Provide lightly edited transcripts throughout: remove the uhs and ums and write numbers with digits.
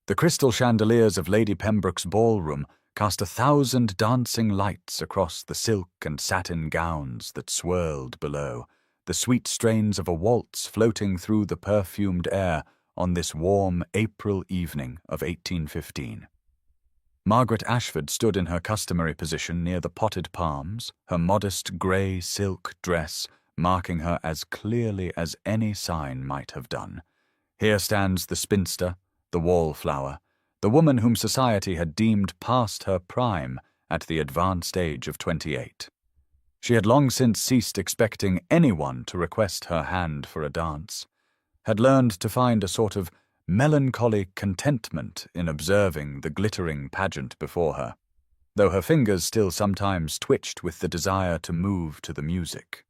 The crystal chandeliers of Lady Pembroke's ballroom cast 1,000 dancing lights across the silk and satin gowns that swirled below, the sweet strains of a waltz floating through the perfumed air on this warm April evening of 1815. Margaret Ashford stood in her customary position near the potted palms, her modest grey silk dress marking her as clearly as any sign might have done. Here stands the spinster, the wallflower, the woman whom society had deemed past her prime at the advanced age of 28. She had long since ceased expecting anyone to request her hand for a dance, had learned to find a sort of melancholy contentment in observing the glittering pageant before her, though her fingers still sometimes twitched with the desire to move to the music.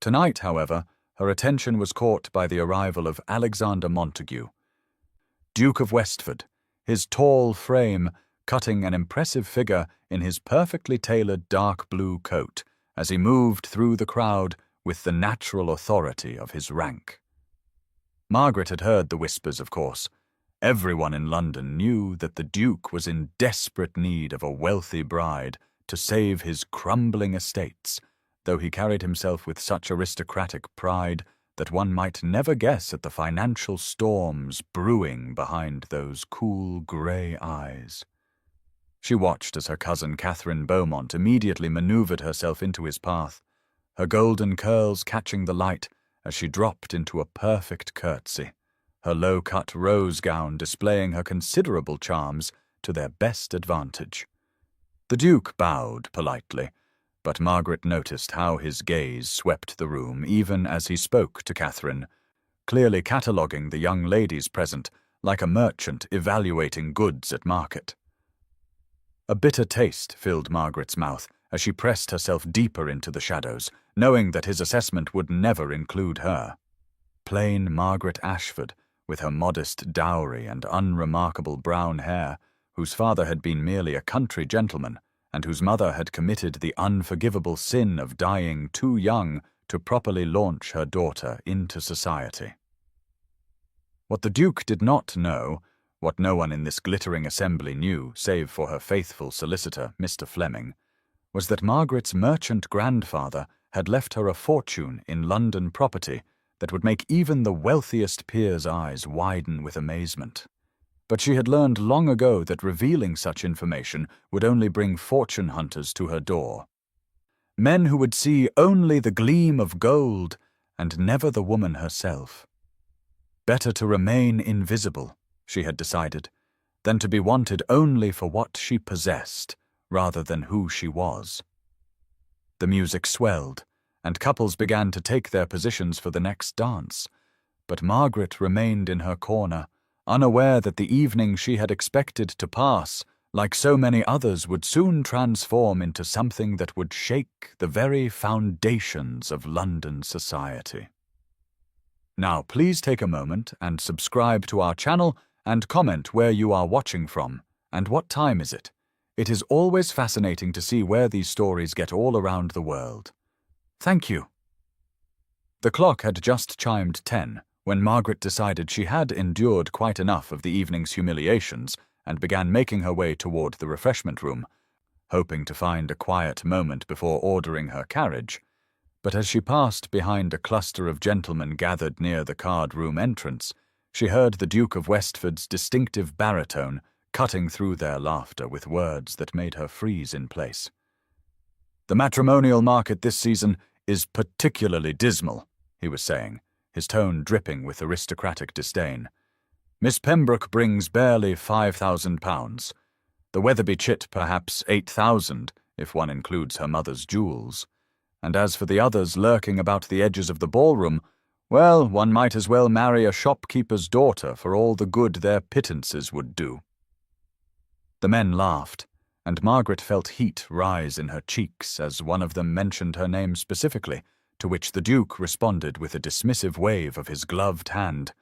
Tonight, however, her attention was caught by the arrival of Alexander Montague, Duke of Westford, his tall frame cutting an impressive figure in his perfectly tailored dark blue coat as he moved through the crowd with the natural authority of his rank. Margaret had heard the whispers, of course. Everyone in London knew that the Duke was in desperate need of a wealthy bride to save his crumbling estates, though he carried himself with such aristocratic pride that one might never guess at the financial storms brewing behind those cool grey eyes. She watched as her cousin Catherine Beaumont immediately manoeuvred herself into his path, her golden curls catching the light as she dropped into a perfect curtsy, her low-cut rose gown displaying her considerable charms to their best advantage. The Duke bowed politely, but Margaret noticed how his gaze swept the room even as he spoke to Catherine, clearly cataloguing the young ladies present like a merchant evaluating goods at market. A bitter taste filled Margaret's mouth as she pressed herself deeper into the shadows, knowing that his assessment would never include her. Plain Margaret Ashford, with her modest dowry and unremarkable brown hair, whose father had been merely a country gentleman, and whose mother had committed the unforgivable sin of dying too young to properly launch her daughter into society. What the Duke did not know, what no one in this glittering assembly knew save for her faithful solicitor, Mr. Fleming, was that Margaret's merchant grandfather had left her a fortune in London property that would make even the wealthiest peer's eyes widen with amazement. But she had learned long ago that revealing such information would only bring fortune hunters to her door. Men who would see only the gleam of gold and never the woman herself. Better to remain invisible, she had decided, than to be wanted only for what she possessed, rather than who she was. The music swelled, and couples began to take their positions for the next dance, but Margaret remained in her corner, unaware that the evening she had expected to pass, like so many others, would soon transform into something that would shake the very foundations of London society. Now please take a moment and subscribe to our channel and comment where you are watching from and what time is it. It is always fascinating to see where these stories get all around the world. Thank you. The clock had just chimed 10 when Margaret decided she had endured quite enough of the evening's humiliations and began making her way toward the refreshment room, hoping to find a quiet moment before ordering her carriage. But as she passed behind a cluster of gentlemen gathered near the card-room entrance, she heard the Duke of Westford's distinctive baritone cutting through their laughter with words that made her freeze in place. "The matrimonial market this season is particularly dismal," he was saying, his tone dripping with aristocratic disdain. "Miss Pembroke brings barely £5,000. The Weatherby chit perhaps 8,000, if one includes her mother's jewels. And as for the others lurking about the edges of the ballroom, well, one might as well marry a shopkeeper's daughter for all the good their pittances would do." The men laughed, and Margaret felt heat rise in her cheeks as one of them mentioned her name specifically, to which the Duke responded with a dismissive wave of his gloved hand.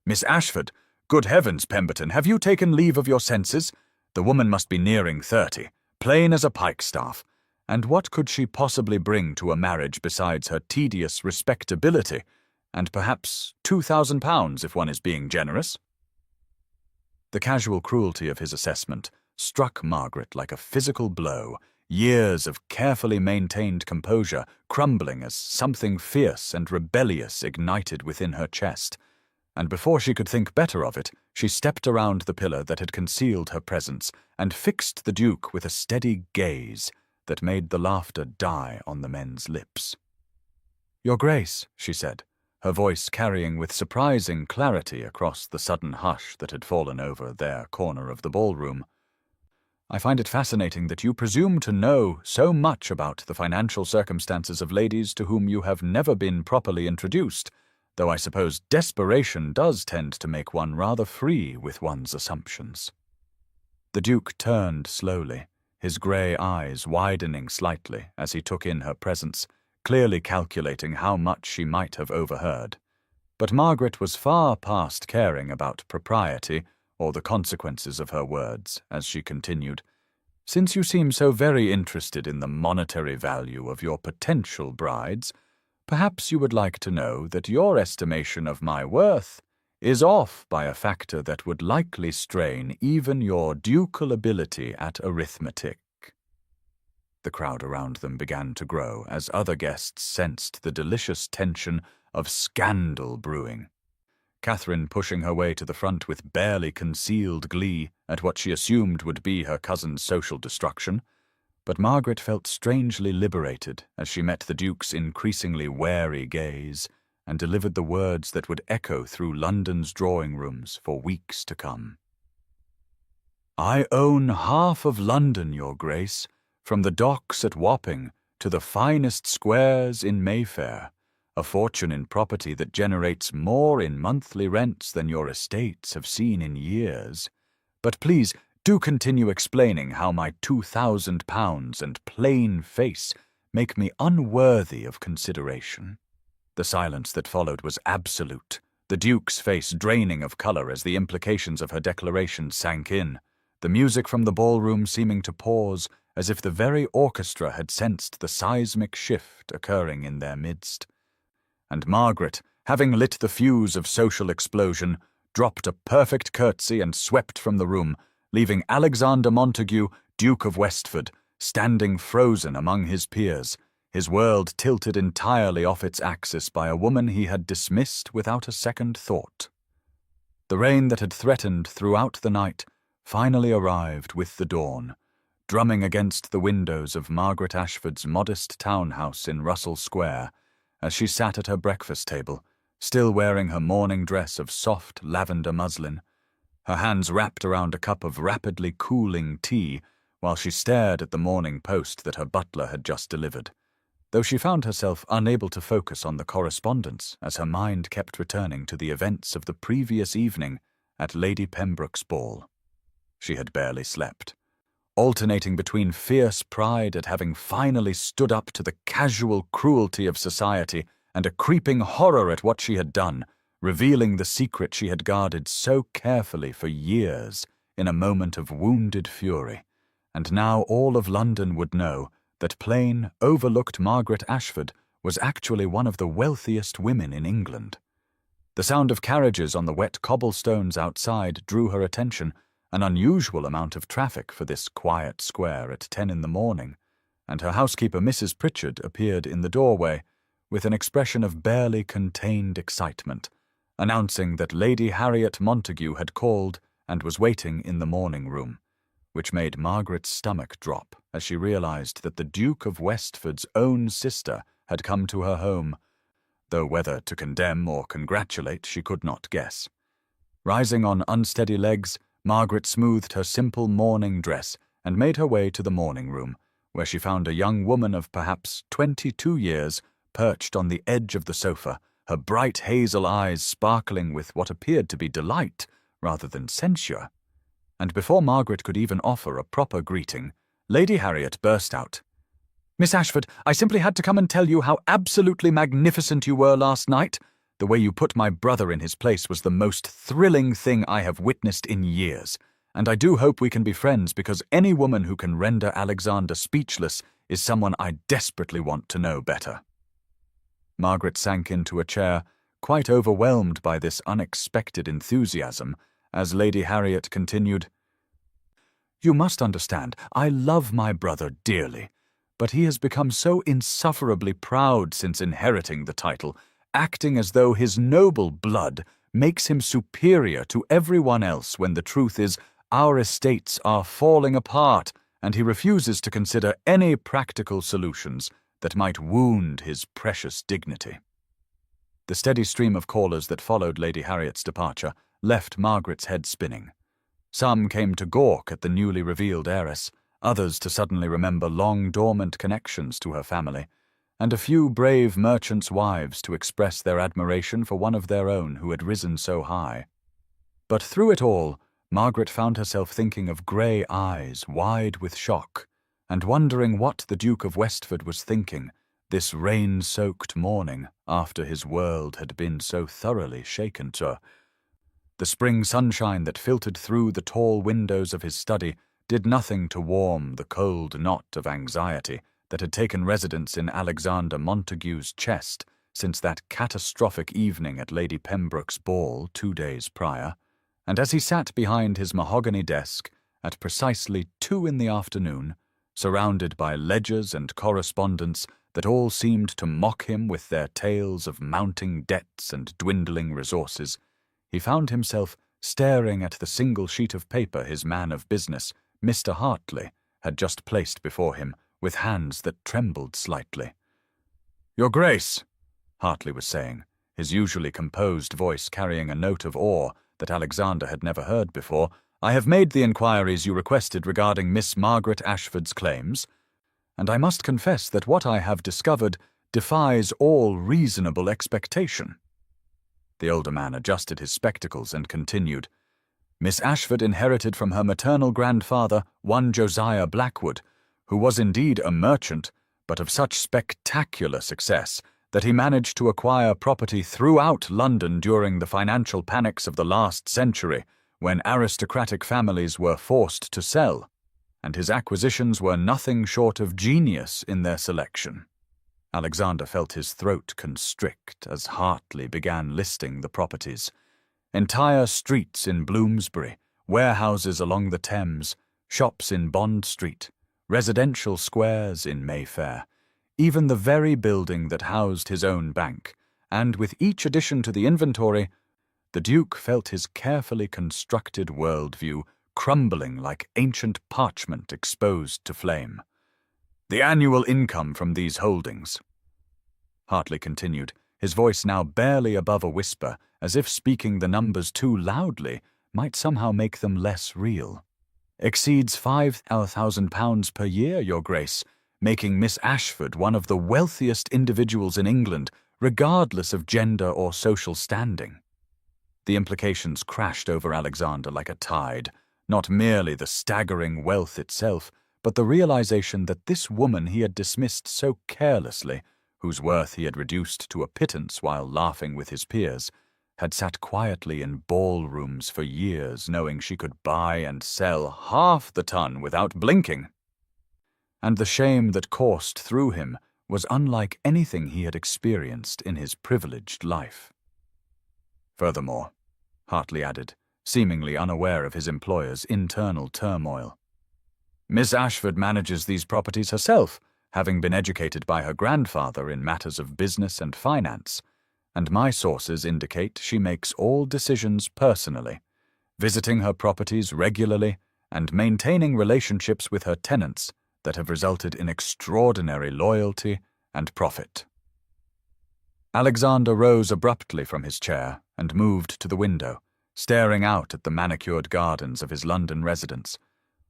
"Miss Ashford, good heavens, Pemberton, have you taken leave of your senses? The woman must be nearing 30, plain as a pikestaff, and what could she possibly bring to a marriage besides her tedious respectability, and perhaps £2,000 if one is being generous?" The casual cruelty of his assessment struck Margaret like a physical blow, years of carefully maintained composure crumbling as something fierce and rebellious ignited within her chest. And before she could think better of it, she stepped around the pillar that had concealed her presence and fixed the Duke with a steady gaze that made the laughter die on the men's lips. "Your Grace," she said, her voice carrying with surprising clarity across the sudden hush that had fallen over their corner of the ballroom. "I find it fascinating that you presume to know so much about the financial circumstances of ladies to whom you have never been properly introduced, though I suppose desperation does tend to make one rather free with one's assumptions." The Duke turned slowly, his grey eyes widening slightly as he took in her presence, clearly calculating how much she might have overheard. But Margaret was far past caring about propriety or the consequences of her words as she continued, "Since you seem so very interested in the monetary value of your potential brides, perhaps you would like to know that your estimation of my worth is off by a factor that would likely strain even your ducal ability at arithmetic." The crowd around them began to grow as other guests sensed the delicious tension of scandal brewing. Catherine pushing her way to the front with barely concealed glee at what she assumed would be her cousin's social destruction, but Margaret felt strangely liberated as she met the Duke's increasingly wary gaze and delivered the words that would echo through London's drawing rooms for weeks to come. "I own half of London, Your Grace, from the docks at Wapping to the finest squares in Mayfair, a fortune in property that generates more in monthly rents than your estates have seen in years. But please, do continue explaining how my £2,000 and plain face make me unworthy of consideration." The silence that followed was absolute, the Duke's face draining of colour as the implications of her declaration sank in, the music from the ballroom seeming to pause as if the very orchestra had sensed the seismic shift occurring in their midst. And Margaret, having lit the fuse of social explosion, dropped a perfect curtsy and swept from the room, leaving Alexander Montague, Duke of Westford, standing frozen among his peers, his world tilted entirely off its axis by a woman he had dismissed without a second thought. The rain that had threatened throughout the night finally arrived with the dawn, drumming against the windows of Margaret Ashford's modest townhouse in Russell Square as she sat at her breakfast table, still wearing her morning dress of soft lavender muslin, her hands wrapped around a cup of rapidly cooling tea while she stared at the morning post that her butler had just delivered, though she found herself unable to focus on the correspondence as her mind kept returning to the events of the previous evening at Lady Pembroke's ball. She had barely slept, alternating between fierce pride at having finally stood up to the casual cruelty of society and a creeping horror at what she had done, revealing the secret she had guarded so carefully for years in a moment of wounded fury. And now all of London would know that plain, overlooked Margaret Ashford was actually one of the wealthiest women in England. The sound of carriages on the wet cobblestones outside drew her attention, an unusual amount of traffic for this quiet square at 10 in the morning, and her housekeeper Mrs. Pritchard appeared in the doorway with an expression of barely contained excitement, announcing that Lady Harriet Montague had called and was waiting in the morning room, which made Margaret's stomach drop as she realized that the Duke of Westford's own sister had come to her home, though whether to condemn or congratulate she could not guess. Rising on unsteady legs, Margaret smoothed her simple morning dress and made her way to the morning room, where she found a young woman of perhaps 22 years perched on the edge of the sofa, her bright hazel eyes sparkling with what appeared to be delight rather than censure. And before Margaret could even offer a proper greeting, Lady Harriet burst out, "Miss Ashford, I simply had to come and tell you how absolutely magnificent you were last night. The way you put my brother in his place was the most thrilling thing I have witnessed in years, and I do hope we can be friends because any woman who can render Alexander speechless is someone I desperately want to know better." Margaret sank into a chair, quite overwhelmed by this unexpected enthusiasm, as Lady Harriet continued, "You must understand, I love my brother dearly, but he has become so insufferably proud since inheriting the title, acting as though his noble blood makes him superior to everyone else when the truth is our estates are falling apart, and he refuses to consider any practical solutions that might wound his precious dignity." The steady stream of callers that followed Lady Harriet's departure left Margaret's head spinning. Some came to gawk at the newly revealed heiress, others to suddenly remember long-dormant connections to her family, and a few brave merchants' wives to express their admiration for one of their own who had risen so high. But through it all, Margaret found herself thinking of grey eyes wide with shock, and wondering what the Duke of Westford was thinking this rain-soaked morning after his world had been so thoroughly shaken to. The spring sunshine that filtered through the tall windows of his study did nothing to warm the cold knot of anxiety that had taken residence in Alexander Montague's chest since that catastrophic evening at Lady Pembroke's ball 2 days prior, and as he sat behind his mahogany desk at precisely 2 in the afternoon, surrounded by ledgers and correspondence that all seemed to mock him with their tales of mounting debts and dwindling resources, he found himself staring at the single sheet of paper his man of business, Mr. Hartley, had just placed before him with hands that trembled slightly. "Your Grace," Hartley was saying, his usually composed voice carrying a note of awe that Alexander had never heard before, "I have made the inquiries you requested regarding Miss Margaret Ashford's claims, and I must confess that what I have discovered defies all reasonable expectation." The older man adjusted his spectacles and continued, "Miss Ashford inherited from her maternal grandfather one Josiah Blackwood, who was indeed a merchant, but of such spectacular success that he managed to acquire property throughout London during the financial panics of the last century, when aristocratic families were forced to sell, and his acquisitions were nothing short of genius in their selection." Alexander felt his throat constrict as Hartley began listing the properties. Entire streets in Bloomsbury, warehouses along the Thames, shops in Bond Street, residential squares in Mayfair, even the very building that housed his own bank, and with each addition to the inventory, the Duke felt his carefully constructed worldview crumbling like ancient parchment exposed to flame. "The annual income from these holdings," Hartley continued, his voice now barely above a whisper, as if speaking the numbers too loudly might somehow make them less real, "exceeds £5,000 per year, Your Grace, making Miss Ashford one of the wealthiest individuals in England, regardless of gender or social standing." The implications crashed over Alexander like a tide, not merely the staggering wealth itself, but the realization that this woman he had dismissed so carelessly, whose worth he had reduced to a pittance while laughing with his peers, had sat quietly in ballrooms for years knowing she could buy and sell half the ton without blinking. And the shame that coursed through him was unlike anything he had experienced in his privileged life. Furthermore, Hartley added, seemingly unaware of his employer's internal turmoil, "Miss Ashford manages these properties herself, having been educated by her grandfather in matters of business and finance, and my sources indicate she makes all decisions personally, visiting her properties regularly and maintaining relationships with her tenants that have resulted in extraordinary loyalty and profit." Alexander rose abruptly from his chair and moved to the window, staring out at the manicured gardens of his London residence,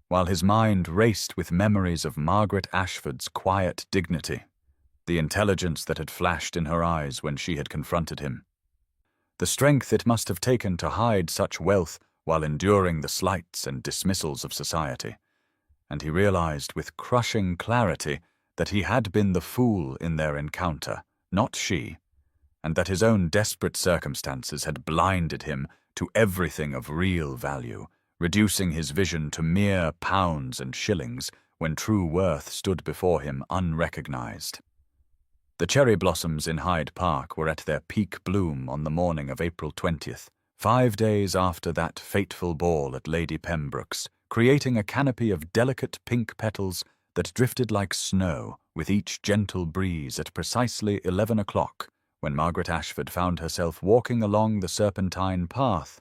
while his mind raced with memories of Margaret Ashford's quiet dignity, the intelligence that had flashed in her eyes when she had confronted him, the strength it must have taken to hide such wealth while enduring the slights and dismissals of society, and he realized with crushing clarity that he had been the fool in their encounter, not she, and that his own desperate circumstances had blinded him to everything of real value, reducing his vision to mere pounds and shillings when true worth stood before him unrecognized. The cherry blossoms in Hyde Park were at their peak bloom on the morning of April 20th, 5 days after that fateful ball at Lady Pembroke's, creating a canopy of delicate pink petals that drifted like snow with each gentle breeze at precisely 11 o'clock, when Margaret Ashford found herself walking along the serpentine path.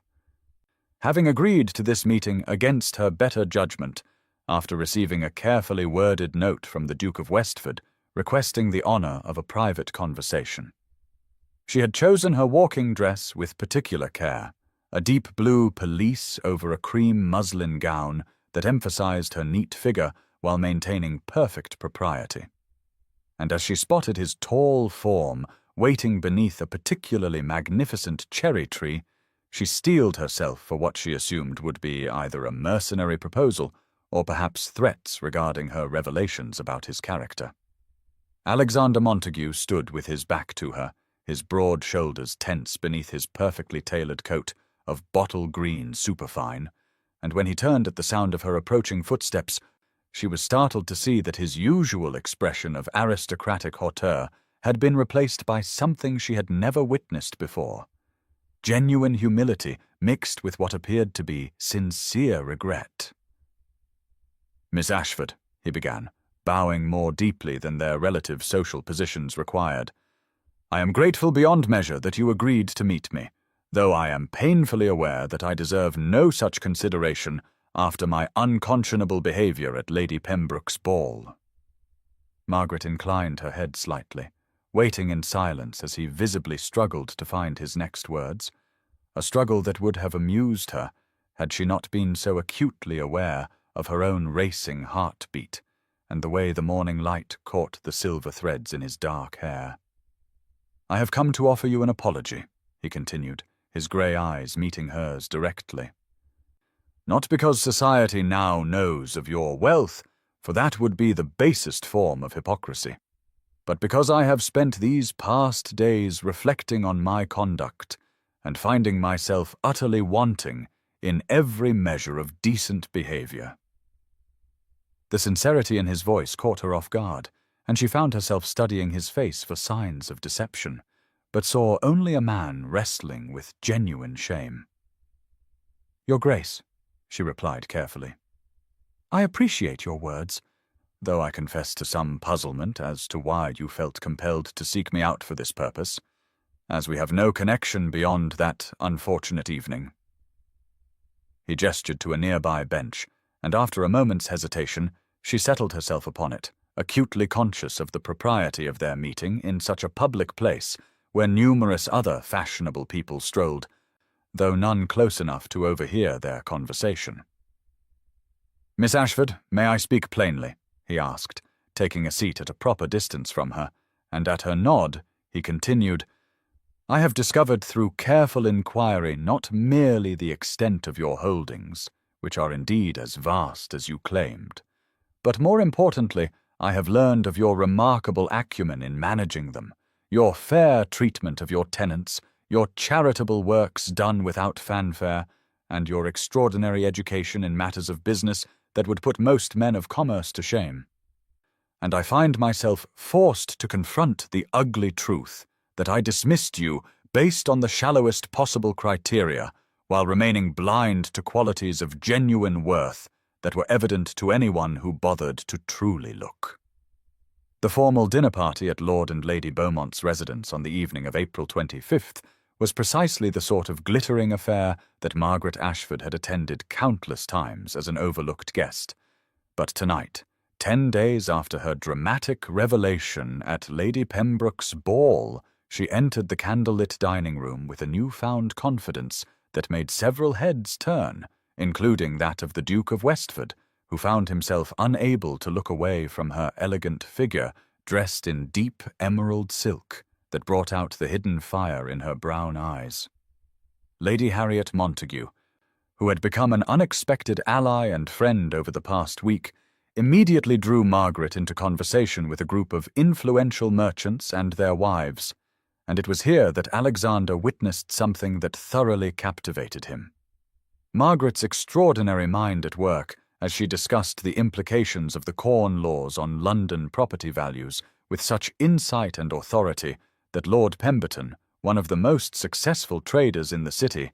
Having agreed to this meeting against her better judgment, after receiving a carefully worded note from the Duke of Westford requesting the honour of a private conversation. She had chosen her walking dress with particular care, a deep blue pelisse over a cream muslin gown that emphasized her neat figure while maintaining perfect propriety. And as she spotted his tall form waiting beneath a particularly magnificent cherry tree, she steeled herself for what she assumed would be either a mercenary proposal or perhaps threats regarding her revelations about his character. Alexander Montague stood with his back to her, his broad shoulders tense beneath his perfectly tailored coat of bottle green superfine, and when he turned at the sound of her approaching footsteps, she was startled to see that his usual expression of aristocratic hauteur had been replaced by something she had never witnessed before. Genuine humility mixed with what appeared to be sincere regret. "Miss Ashford," he began, bowing more deeply than their relative social positions required, "I am grateful beyond measure that you agreed to meet me, though I am painfully aware that I deserve no such consideration after my unconscionable behaviour at Lady Pembroke's ball." Margaret inclined her head slightly, waiting in silence as he visibly struggled to find his next words, a struggle that would have amused her had she not been so acutely aware of her own racing heartbeat and the way the morning light caught the silver threads in his dark hair. "I have come to offer you an apology," he continued, his grey eyes meeting hers directly. "Not because society now knows of your wealth, for that would be the basest form of hypocrisy, but because I have spent these past days reflecting on my conduct and finding myself utterly wanting in every measure of decent behaviour." The sincerity in his voice caught her off guard, and she found herself studying his face for signs of deception, but saw only a man wrestling with genuine shame. "Your Grace," she replied carefully, "I appreciate your words, though I confess to some puzzlement as to why you felt compelled to seek me out for this purpose, as we have no connection beyond that unfortunate evening." He gestured to a nearby bench, and after a moment's hesitation, she settled herself upon it, acutely conscious of the propriety of their meeting in such a public place where numerous other fashionable people strolled, though none close enough to overhear their conversation. "Miss Ashford, may I speak plainly?" he asked, taking a seat at a proper distance from her, and at her nod, he continued, "I have discovered through careful inquiry not merely the extent of your holdings, which are indeed as vast as you claimed, but more importantly, I have learned of your remarkable acumen in managing them, your fair treatment of your tenants, your charitable works done without fanfare, and your extraordinary education in matters of business that would put most men of commerce to shame. And I find myself forced to confront the ugly truth that I dismissed you based on the shallowest possible criteria, while remaining blind to qualities of genuine worth that were evident to anyone who bothered to truly look." The formal dinner party at Lord and Lady Beaumont's residence on the evening of April 25th was precisely the sort of glittering affair that Margaret Ashford had attended countless times as an overlooked guest. But tonight, 10 days after her dramatic revelation at Lady Pembroke's ball, she entered the candlelit dining room with a newfound confidence that made several heads turn, including that of the Duke of Westford, who found himself unable to look away from her elegant figure dressed in deep emerald silk that brought out the hidden fire in her brown eyes. Lady Harriet Montague, who had become an unexpected ally and friend over the past week, immediately drew Margaret into conversation with a group of influential merchants and their wives, and it was here that Alexander witnessed something that thoroughly captivated him. Margaret's extraordinary mind at work as she discussed the implications of the Corn Laws on London property values with such insight and authority that Lord Pemberton, one of the most successful traders in the city,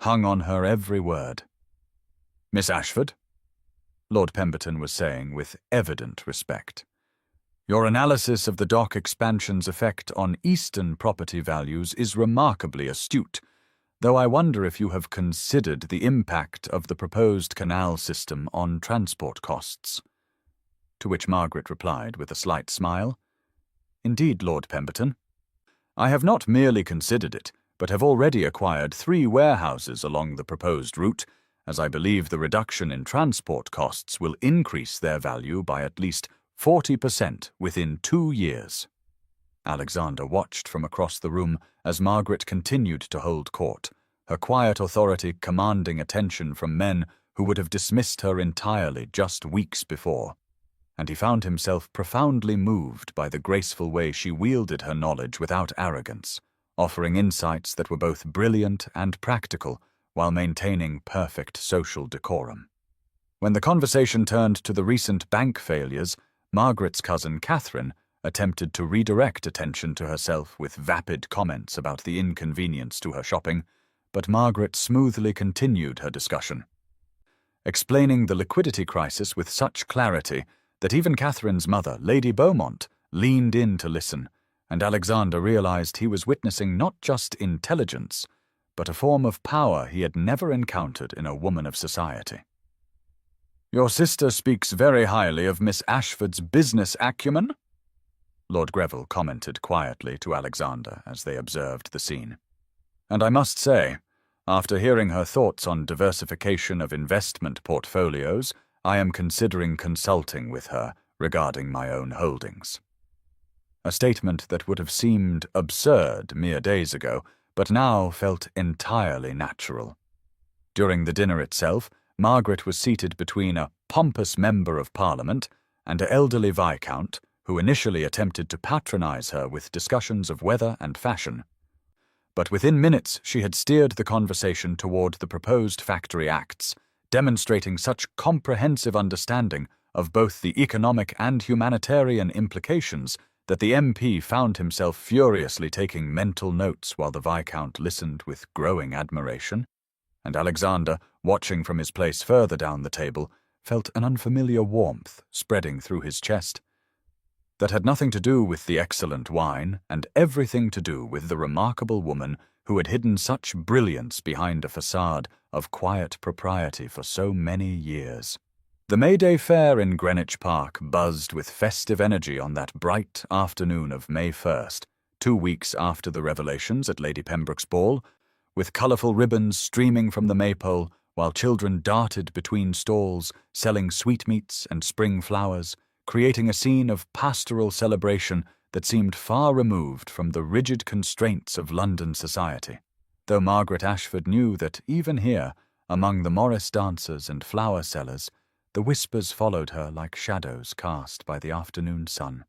hung on her every word. "Miss Ashford," Lord Pemberton was saying with evident respect, "your analysis of the dock expansion's effect on eastern property values is remarkably astute, though I wonder if you have considered the impact of the proposed canal system on transport costs." To which Margaret replied with a slight smile, "Indeed, Lord Pemberton, I have not merely considered it, but have already acquired 3 warehouses along the proposed route, as I believe the reduction in transport costs will increase their value by at least 40% within 2 years. Alexander watched from across the room as Margaret continued to hold court, her quiet authority commanding attention from men who would have dismissed her entirely just weeks before, and he found himself profoundly moved by the graceful way she wielded her knowledge without arrogance, offering insights that were both brilliant and practical while maintaining perfect social decorum. When the conversation turned to the recent bank failures, Margaret's cousin Catherine attempted to redirect attention to herself with vapid comments about the inconvenience to her shopping, but Margaret smoothly continued her discussion, explaining the liquidity crisis with such clarity that even Catherine's mother, Lady Beaumont, leaned in to listen, and Alexander realized he was witnessing not just intelligence, but a form of power he had never encountered in a woman of society. "Your sister speaks very highly of Miss Ashford's business acumen," Lord Greville commented quietly to Alexander as they observed the scene. "And I must say, after hearing her thoughts on diversification of investment portfolios, I am considering consulting with her regarding my own holdings." A statement that would have seemed absurd mere days ago, but now felt entirely natural. During the dinner itself, Margaret was seated between a pompous member of Parliament and an elderly viscount, who initially attempted to patronize her with discussions of weather and fashion. But within minutes she had steered the conversation toward the proposed factory acts, demonstrating such comprehensive understanding of both the economic and humanitarian implications that the MP found himself furiously taking mental notes while the Viscount listened with growing admiration, and Alexander, watching from his place further down the table, felt an unfamiliar warmth spreading through his chest that had nothing to do with the excellent wine and everything to do with the remarkable woman who had hidden such brilliance behind a facade of quiet propriety for so many years. The May Day Fair in Greenwich Park buzzed with festive energy on that bright afternoon of May 1st, 2 weeks after the revelations at Lady Pembroke's ball, with colourful ribbons streaming from the maypole, while children darted between stalls, selling sweetmeats and spring flowers, creating a scene of pastoral celebration that seemed far removed from the rigid constraints of London society, though Margaret Ashford knew that even here, among the Morris dancers and flower sellers, the whispers followed her like shadows cast by the afternoon sun.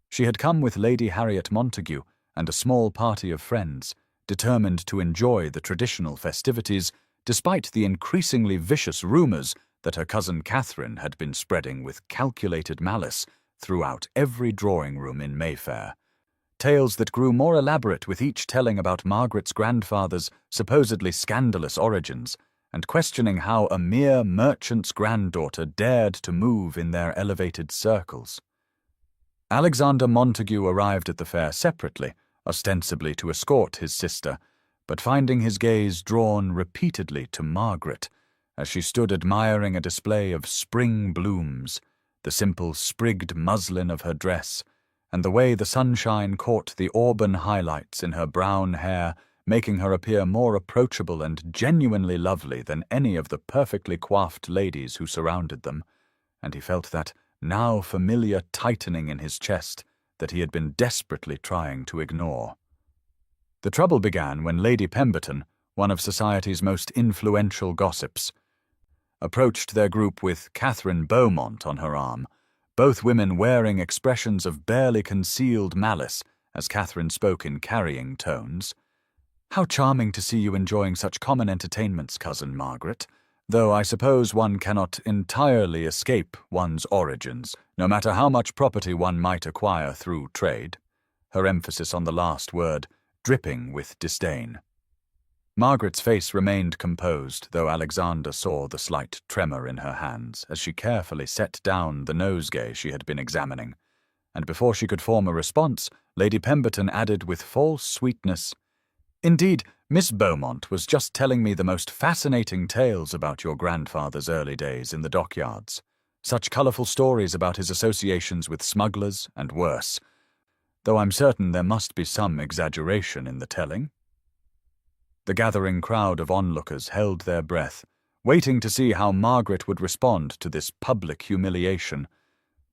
She had come with Lady Harriet Montague and a small party of friends, determined to enjoy the traditional festivities despite the increasingly vicious rumours that her cousin Catherine had been spreading with calculated malice throughout every drawing-room in Mayfair, tales that grew more elaborate with each telling about Margaret's grandfather's supposedly scandalous origins, and questioning how a mere merchant's granddaughter dared to move in their elevated circles. Alexander Montague arrived at the fair separately, ostensibly to escort his sister, but finding his gaze drawn repeatedly to Margaret, as she stood admiring a display of spring blooms, the simple sprigged muslin of her dress, and the way the sunshine caught the auburn highlights in her brown hair, making her appear more approachable and genuinely lovely than any of the perfectly coiffed ladies who surrounded them, and he felt that now familiar tightening in his chest that he had been desperately trying to ignore. The trouble began when Lady Pemberton, one of society's most influential gossips, approached their group with Catherine Beaumont on her arm, both women wearing expressions of barely concealed malice as Catherine spoke in carrying tones. "How charming to see you enjoying such common entertainments, Cousin Margaret, though I suppose one cannot entirely escape one's origins, no matter how much property one might acquire through trade," her emphasis on the last word dripping with disdain. Margaret's face remained composed, though Alexander saw the slight tremor in her hands as she carefully set down the nosegay she had been examining. And before she could form a response, Lady Pemberton added with false sweetness, "Indeed, Miss Beaumont was just telling me the most fascinating tales about your grandfather's early days in the dockyards. Such colourful stories about his associations with smugglers and worse, though I'm certain there must be some exaggeration in the telling." The gathering crowd of onlookers held their breath, waiting to see how Margaret would respond to this public humiliation.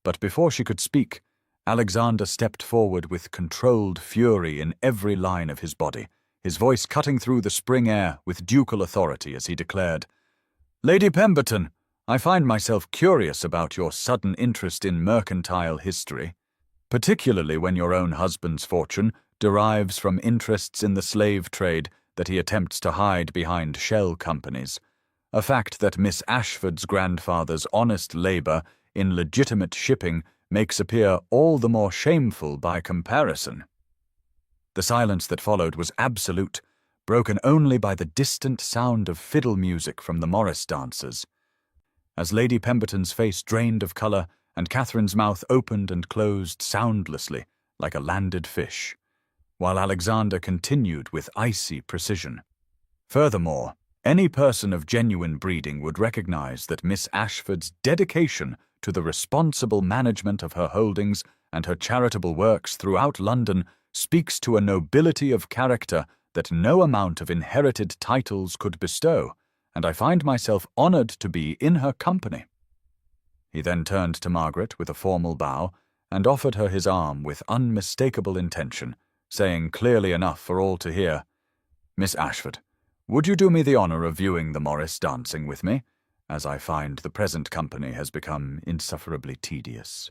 But before she could speak, Alexander stepped forward with controlled fury in every line of his body, his voice cutting through the spring air with ducal authority as he declared, "Lady Pemberton, I find myself curious about your sudden interest in mercantile history, particularly when your own husband's fortune derives from interests in the slave trade that he attempts to hide behind shell companies, a fact that Miss Ashford's grandfather's honest labour in legitimate shipping makes appear all the more shameful by comparison." The silence that followed was absolute, broken only by the distant sound of fiddle music from the Morris dancers. As Lady Pemberton's face drained of colour and Catherine's mouth opened and closed soundlessly like a landed fish, while Alexander continued with icy precision. Furthermore, any person of genuine breeding would recognize that Miss Ashford's dedication to the responsible management of her holdings and her charitable works throughout London speaks to a nobility of character that no amount of inherited titles could bestow, and I find myself honoured to be in her company. He then turned to Margaret with a formal bow and offered her his arm with unmistakable intention, saying clearly enough for all to hear, "Miss Ashford, would you do me the honour of viewing the Morris dancing with me, as I find the present company has become insufferably tedious?"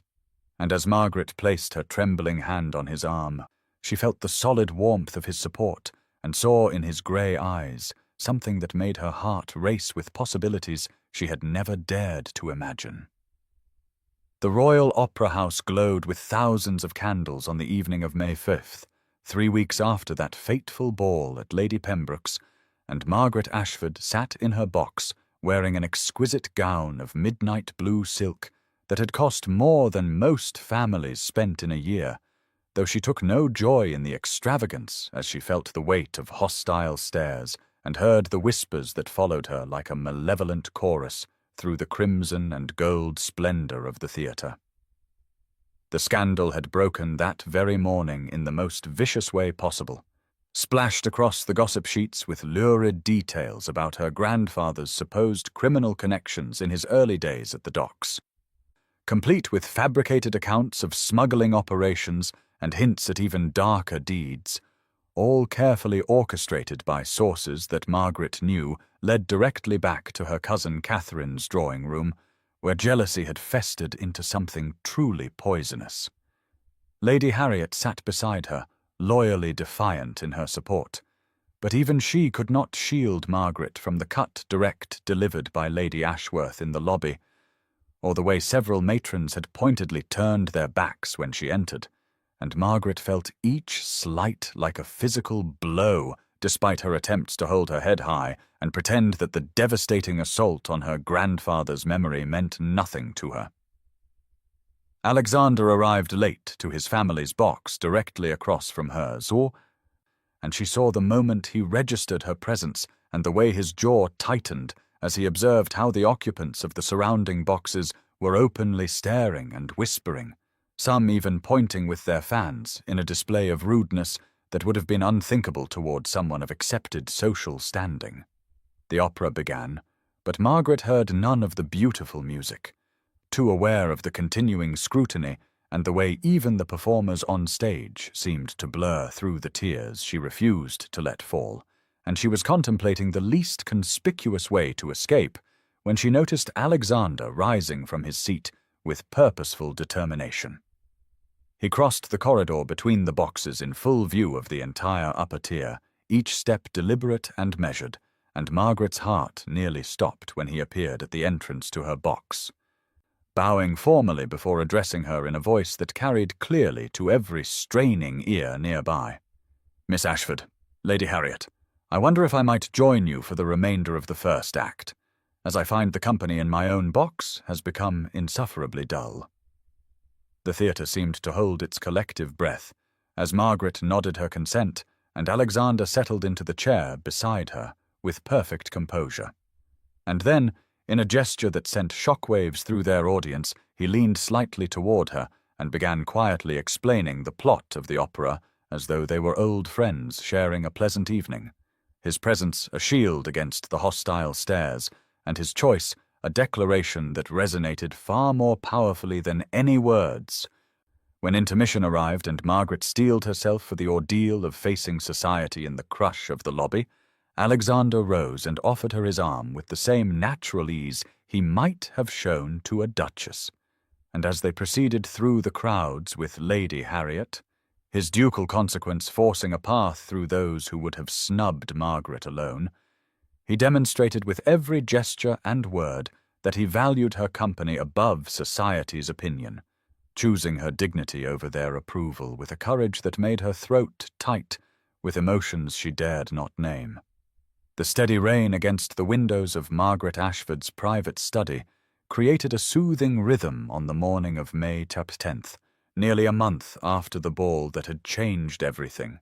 And as Margaret placed her trembling hand on his arm, she felt the solid warmth of his support and saw in his grey eyes something that made her heart race with possibilities she had never dared to imagine. The Royal Opera House glowed with thousands of candles on the evening of May 5th, 3 weeks after that fateful ball at Lady Pembroke's, and Margaret Ashford sat in her box wearing an exquisite gown of midnight blue silk that had cost more than most families spent in a year, though she took no joy in the extravagance as she felt the weight of hostile stares and heard the whispers that followed her like a malevolent chorus through the crimson and gold splendour of the theatre. The scandal had broken that very morning in the most vicious way possible, splashed across the gossip sheets with lurid details about her grandfather's supposed criminal connections in his early days at the docks, complete with fabricated accounts of smuggling operations and hints at even darker deeds, all carefully orchestrated by sources that Margaret knew led directly back to her cousin Catherine's drawing room, where jealousy had festered into something truly poisonous. Lady Harriet sat beside her, loyally defiant in her support, but even she could not shield Margaret from the cut direct delivered by Lady Ashworth in the lobby, or the way several matrons had pointedly turned their backs when she entered, and Margaret felt each slight like a physical blow despite her attempts to hold her head high and pretend that the devastating assault on her grandfather's memory meant nothing to her. Alexander arrived late to his family's box directly across from hers, and she saw the moment he registered her presence and the way his jaw tightened as he observed how the occupants of the surrounding boxes were openly staring and whispering, some even pointing with their fans in a display of rudeness that would have been unthinkable toward someone of accepted social standing. The opera began, but Margaret heard none of the beautiful music. Too aware of the continuing scrutiny and the way even the performers on stage seemed to blur through the tears she refused to let fall, and she was contemplating the least conspicuous way to escape when she noticed Alexander rising from his seat with purposeful determination. He crossed the corridor between the boxes in full view of the entire upper tier, each step deliberate and measured, and Margaret's heart nearly stopped when he appeared at the entrance to her box. Bowing formally before addressing her in a voice that carried clearly to every straining ear nearby, "Miss Ashford, Lady Harriet, I wonder if I might join you for the remainder of the first act, as I find the company in my own box has become insufferably dull." The theatre seemed to hold its collective breath, as Margaret nodded her consent and Alexander settled into the chair beside her with perfect composure. And then, in a gesture that sent shockwaves through their audience, he leaned slightly toward her and began quietly explaining the plot of the opera as though they were old friends sharing a pleasant evening, his presence a shield against the hostile stares, and his choice a declaration that resonated far more powerfully than any words. When intermission arrived and Margaret steeled herself for the ordeal of facing society in the crush of the lobby, Alexander rose and offered her his arm with the same natural ease he might have shown to a duchess. And as they proceeded through the crowds with Lady Harriet, his ducal consequence forcing a path through those who would have snubbed Margaret alone, he demonstrated with every gesture and word that he valued her company above society's opinion, choosing her dignity over their approval with a courage that made her throat tight with emotions she dared not name. The steady rain against the windows of Margaret Ashford's private study created a soothing rhythm on the morning of May 10th, nearly a month after the ball that had changed everything.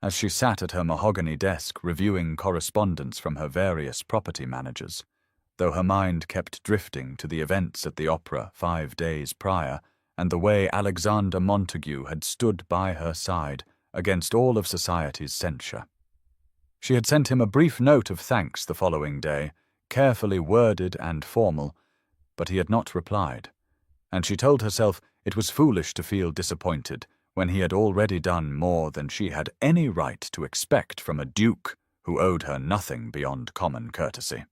As she sat at her mahogany desk reviewing correspondence from her various property managers, though her mind kept drifting to the events at the opera 5 days prior and the way Alexander Montague had stood by her side against all of society's censure. She had sent him a brief note of thanks the following day, carefully worded and formal, but he had not replied, and she told herself it was foolish to feel disappointed when he had already done more than she had any right to expect from a duke who owed her nothing beyond common courtesy.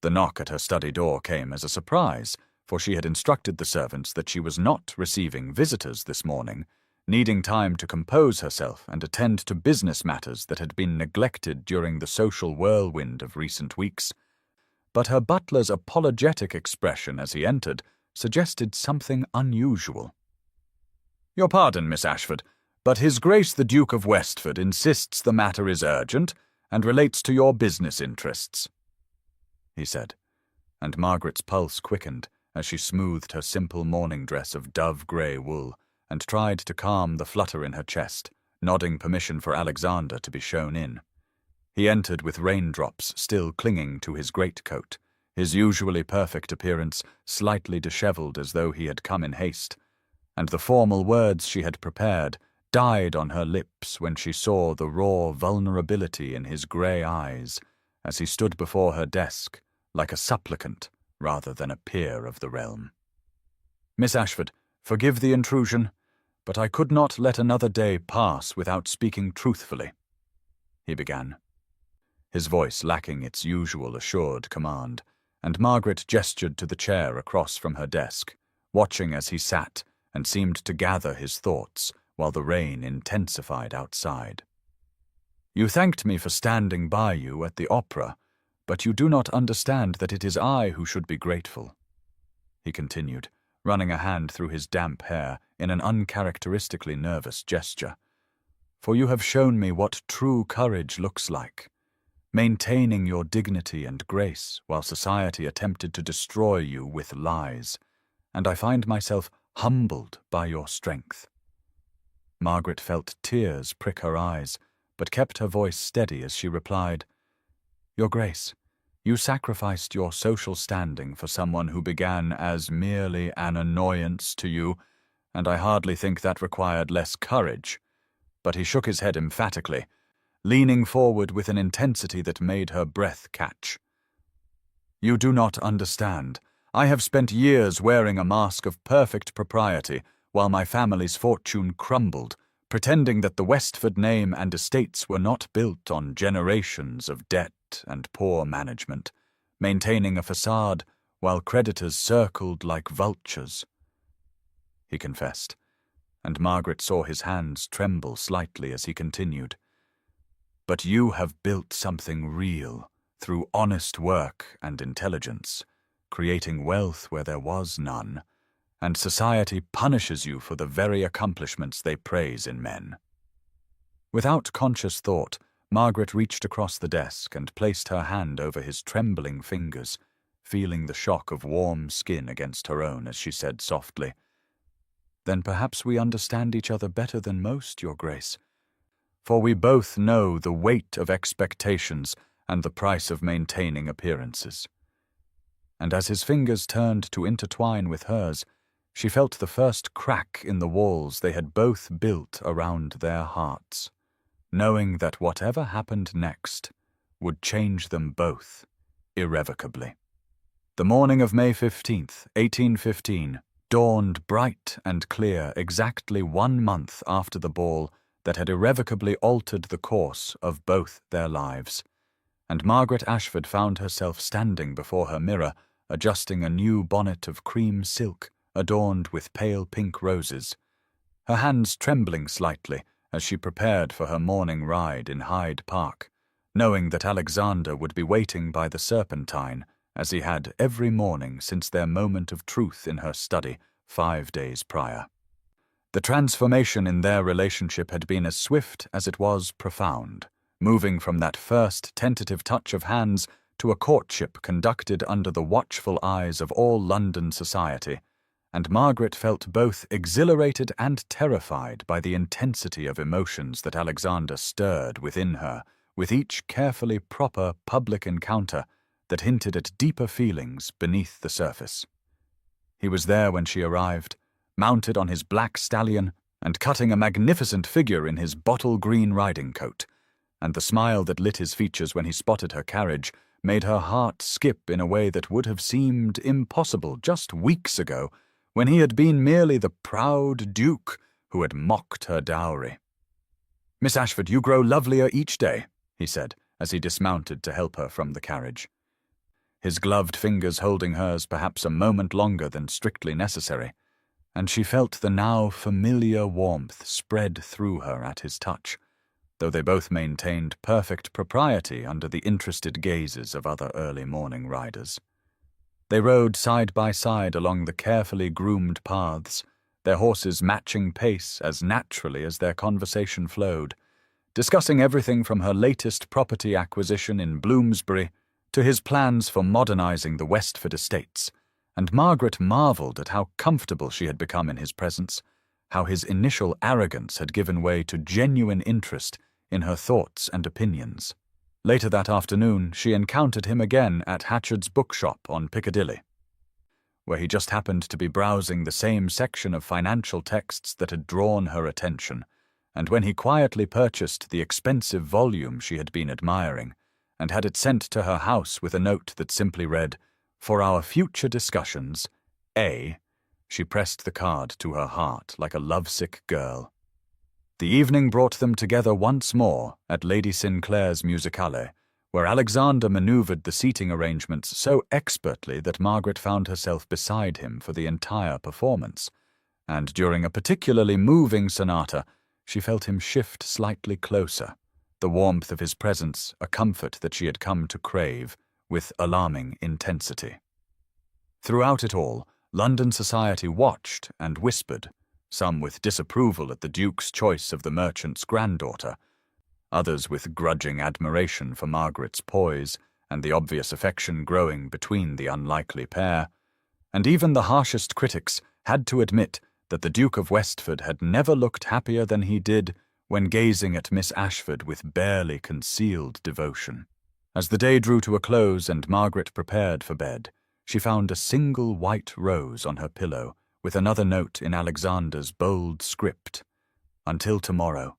The knock at her study door came as a surprise, for she had instructed the servants that she was not receiving visitors this morning, needing time to compose herself and attend to business matters that had been neglected during the social whirlwind of recent weeks. But her butler's apologetic expression as he entered suggested something unusual. "Your pardon, Miss Ashford, but His Grace the Duke of Westford insists the matter is urgent and relates to your business interests," he said, and Margaret's pulse quickened as she smoothed her simple morning dress of dove-grey wool and tried to calm the flutter in her chest, nodding permission for Alexander to be shown in. He entered with raindrops still clinging to his greatcoat, his usually perfect appearance slightly dishevelled as though he had come in haste, and the formal words she had prepared died on her lips when she saw the raw vulnerability in his grey eyes as he stood before her desk like a supplicant rather than a peer of the realm. "Miss Ashford, forgive the intrusion, but I could not let another day pass without speaking truthfully," he began, his voice lacking its usual assured command, and Margaret gestured to the chair across from her desk, watching as he sat and seemed to gather his thoughts while the rain intensified outside. "You thanked me for standing by you at the opera, but you do not understand that it is I who should be grateful," he continued, running a hand through his damp hair in an uncharacteristically nervous gesture. "For you have shown me what true courage looks like, maintaining your dignity and grace while society attempted to destroy you with lies, and I find myself humbled by your strength." Margaret felt tears prick her eyes, but kept her voice steady as she replied, "Your Grace, you sacrificed your social standing for someone who began as merely an annoyance to you, and I hardly think that required less courage." But he shook his head emphatically, leaning forward with an intensity that made her breath catch. "You do not understand. I have spent years wearing a mask of perfect propriety while my family's fortune crumbled, pretending that the Westford name and estates were not built on generations of debt and poor management, maintaining a facade while creditors circled like vultures," he confessed, and Margaret saw his hands tremble slightly as he continued. "But you have built something real through honest work and intelligence, creating wealth where there was none, and society punishes you for the very accomplishments they praise in men." Without conscious thought, Margaret reached across the desk and placed her hand over his trembling fingers, feeling the shock of warm skin against her own as she said softly, "Then perhaps we understand each other better than most, Your Grace. For we both know the weight of expectations and the price of maintaining appearances." And as his fingers turned to intertwine with hers, she felt the first crack in the walls they had both built around their hearts, knowing that whatever happened next would change them both irrevocably. The morning of May 15th, 1815, dawned bright and clear exactly 1 month after the ball that had irrevocably altered the course of both their lives, and Margaret Ashford found herself standing before her mirror, adjusting a new bonnet of cream silk adorned with pale pink roses, her hands trembling slightly as she prepared for her morning ride in Hyde Park, knowing that Alexander would be waiting by the Serpentine as he had every morning since their moment of truth in her study 5 days prior. The transformation in their relationship had been as swift as it was profound, moving from that first tentative touch of hands to a courtship conducted under the watchful eyes of all London society, and Margaret felt both exhilarated and terrified by the intensity of emotions that Alexander stirred within her with each carefully proper public encounter that hinted at deeper feelings beneath the surface. He was there when she arrived, mounted on his black stallion and cutting a magnificent figure in his bottle-green riding coat, and the smile that lit his features when he spotted her carriage made her heart skip in a way that would have seemed impossible just weeks ago when he had been merely the proud duke who had mocked her dowry. "Miss Ashford, you grow lovelier each day," he said as he dismounted to help her from the carriage, his gloved fingers holding hers perhaps a moment longer than strictly necessary, and she felt the now familiar warmth spread through her at his touch, though they both maintained perfect propriety under the interested gazes of other early morning riders. They rode side by side along the carefully groomed paths, their horses matching pace as naturally as their conversation flowed, discussing everything from her latest property acquisition in Bloomsbury to his plans for modernizing the Westford estates, and Margaret marveled at how comfortable she had become in his presence, how his initial arrogance had given way to genuine interest in her thoughts and opinions. Later that afternoon, she encountered him again at Hatchard's bookshop on Piccadilly, where he just happened to be browsing the same section of financial texts that had drawn her attention, and when he quietly purchased the expensive volume she had been admiring, and had it sent to her house with a note that simply read, "For our future discussions, A," she pressed the card to her heart like a lovesick girl. The evening brought them together once more at Lady Sinclair's musicale, where Alexander manoeuvred the seating arrangements so expertly that Margaret found herself beside him for the entire performance, and during a particularly moving sonata, she felt him shift slightly closer, the warmth of his presence a comfort that she had come to crave with alarming intensity. Throughout it all, London society watched and whispered, some with disapproval at the Duke's choice of the merchant's granddaughter, others with grudging admiration for Margaret's poise and the obvious affection growing between the unlikely pair, and even the harshest critics had to admit that the Duke of Westford had never looked happier than he did when gazing at Miss Ashford with barely concealed devotion. As the day drew to a close and Margaret prepared for bed, she found a single white rose on her pillow with another note in Alexander's bold script, "Until tomorrow,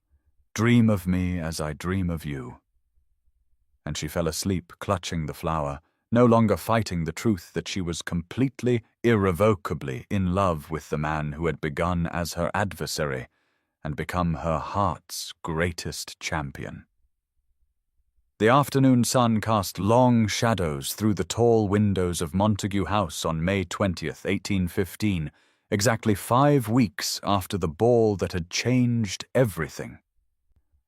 dream of me as I dream of you." And she fell asleep clutching the flower, no longer fighting the truth that she was completely, irrevocably in love with the man who had begun as her adversary and become her heart's greatest champion. The afternoon sun cast long shadows through the tall windows of Montague House on May 20th, 1815, exactly 5 weeks after the ball that had changed everything.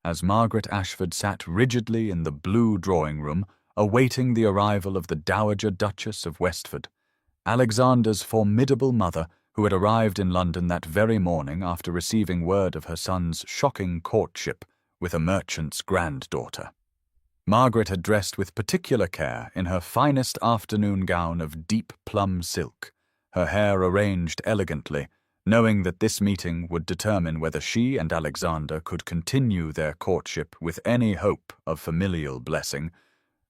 As Margaret Ashford sat rigidly in the blue drawing-room, awaiting the arrival of the Dowager Duchess of Westford, Alexander's formidable mother, who had arrived in London that very morning after receiving word of her son's shocking courtship, with a merchant's granddaughter. Margaret had dressed with particular care in her finest afternoon gown of deep plum silk, her hair arranged elegantly, knowing that this meeting would determine whether she and Alexander could continue their courtship with any hope of familial blessing,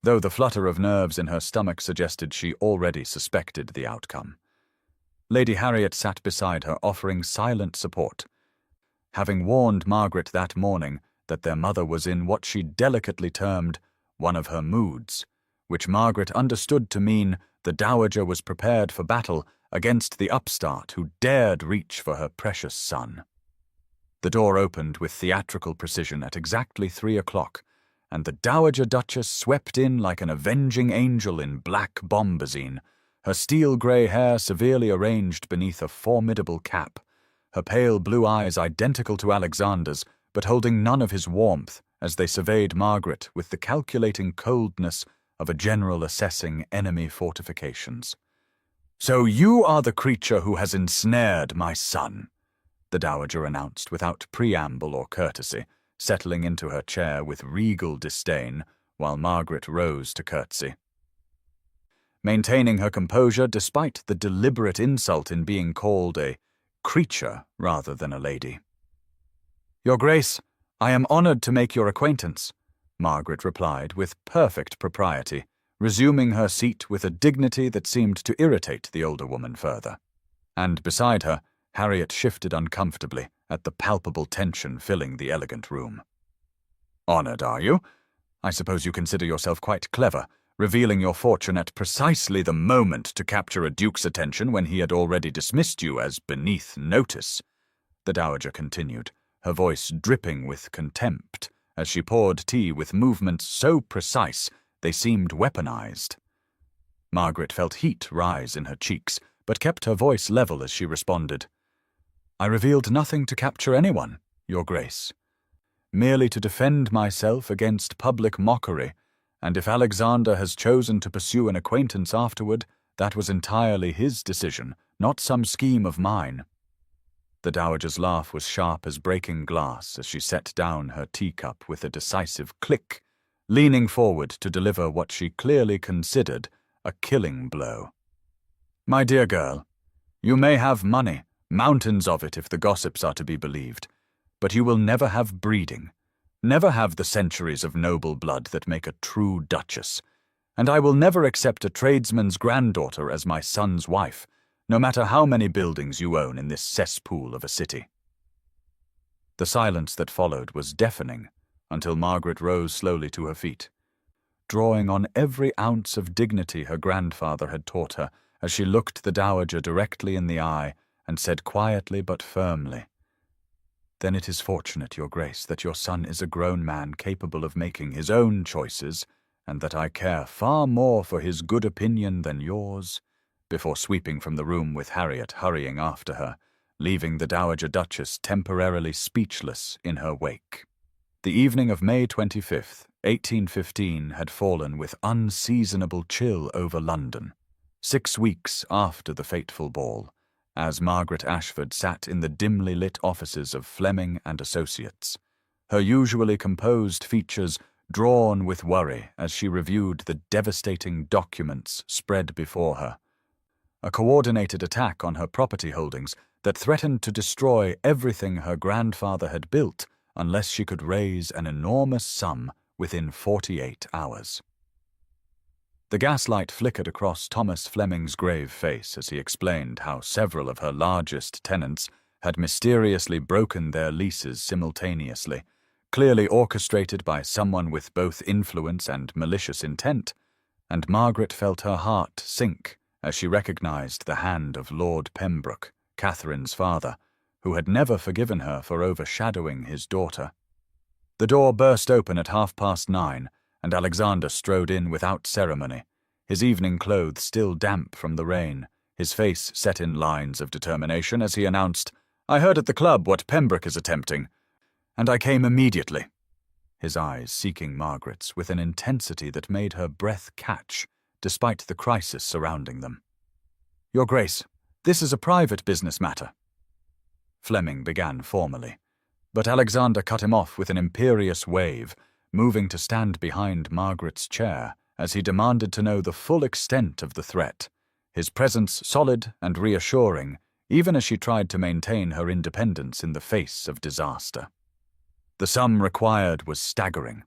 though the flutter of nerves in her stomach suggested she already suspected the outcome. Lady Harriet sat beside her, offering silent support. Having warned Margaret that morning that their mother was in what she delicately termed one of her moods, which Margaret understood to mean the dowager was prepared for battle against the upstart who dared reach for her precious son. The door opened with theatrical precision at exactly 3 o'clock, and the Dowager Duchess swept in like an avenging angel in black bombazine, her steel-grey hair severely arranged beneath a formidable cap, her pale blue eyes identical to Alexander's, but holding none of his warmth as they surveyed Margaret with the calculating coldness of a general assessing enemy fortifications. "So you are the creature who has ensnared my son," the dowager announced without preamble or courtesy, settling into her chair with regal disdain, while Margaret rose to curtsy. Maintaining her composure despite the deliberate insult in being called a creature rather than a lady. "Your Grace, I am honored to make your acquaintance," Margaret replied with perfect propriety, resuming her seat with a dignity that seemed to irritate the older woman further. And beside her, Harriet shifted uncomfortably at the palpable tension filling the elegant room. "Honored, are you? I suppose you consider yourself quite clever, revealing your fortune at precisely the moment to capture a duke's attention when he had already dismissed you as beneath notice," the dowager continued, her voice dripping with contempt as she poured tea with movements so precise they seemed weaponized. Margaret felt heat rise in her cheeks, but kept her voice level as she responded. "I revealed nothing to capture anyone, Your Grace. Merely to defend myself against public mockery, and if Alexander has chosen to pursue an acquaintance afterward, that was entirely his decision, not some scheme of mine." The dowager's laugh was sharp as breaking glass as she set down her teacup with a decisive click, leaning forward to deliver what she clearly considered a killing blow. "My dear girl, you may have money, mountains of it if the gossips are to be believed, but you will never have breeding, never have the centuries of noble blood that make a true duchess, and I will never accept a tradesman's granddaughter as my son's wife, no matter how many buildings you own in this cesspool of a city." The silence that followed was deafening until Margaret rose slowly to her feet, drawing on every ounce of dignity her grandfather had taught her as she looked the dowager directly in the eye and said quietly but firmly, "Then it is fortunate, Your Grace, that your son is a grown man capable of making his own choices, and that I care far more for his good opinion than yours," before sweeping from the room with Harriet hurrying after her, leaving the Dowager Duchess temporarily speechless in her wake. The evening of May 25th, 1815 had fallen with unseasonable chill over London, 6 weeks after the fateful ball, as Margaret Ashford sat in the dimly lit offices of Fleming and Associates, her usually composed features drawn with worry as she reviewed the devastating documents spread before her. A coordinated attack on her property holdings that threatened to destroy everything her grandfather had built unless she could raise an enormous sum within 48 hours. The gaslight flickered across Thomas Fleming's grave face as he explained how several of her largest tenants had mysteriously broken their leases simultaneously, clearly orchestrated by someone with both influence and malicious intent, and Margaret felt her heart sink as she recognized the hand of Lord Pembroke, Catherine's father, who had never forgiven her for overshadowing his daughter. The door burst open at 9:30, and Alexander strode in without ceremony, his evening clothes still damp from the rain, his face set in lines of determination as he announced, "I heard at the club what Pembroke is attempting, and I came immediately," his eyes seeking Margaret's with an intensity that made her breath catch, despite the crisis surrounding them. "Your Grace, this is a private business matter," Fleming began formally, But Alexander cut him off with an imperious wave, moving to stand behind Margaret's chair as he demanded to know the full extent of the threat, his presence solid and reassuring, even as she tried to maintain her independence in the face of disaster. The sum required was staggering.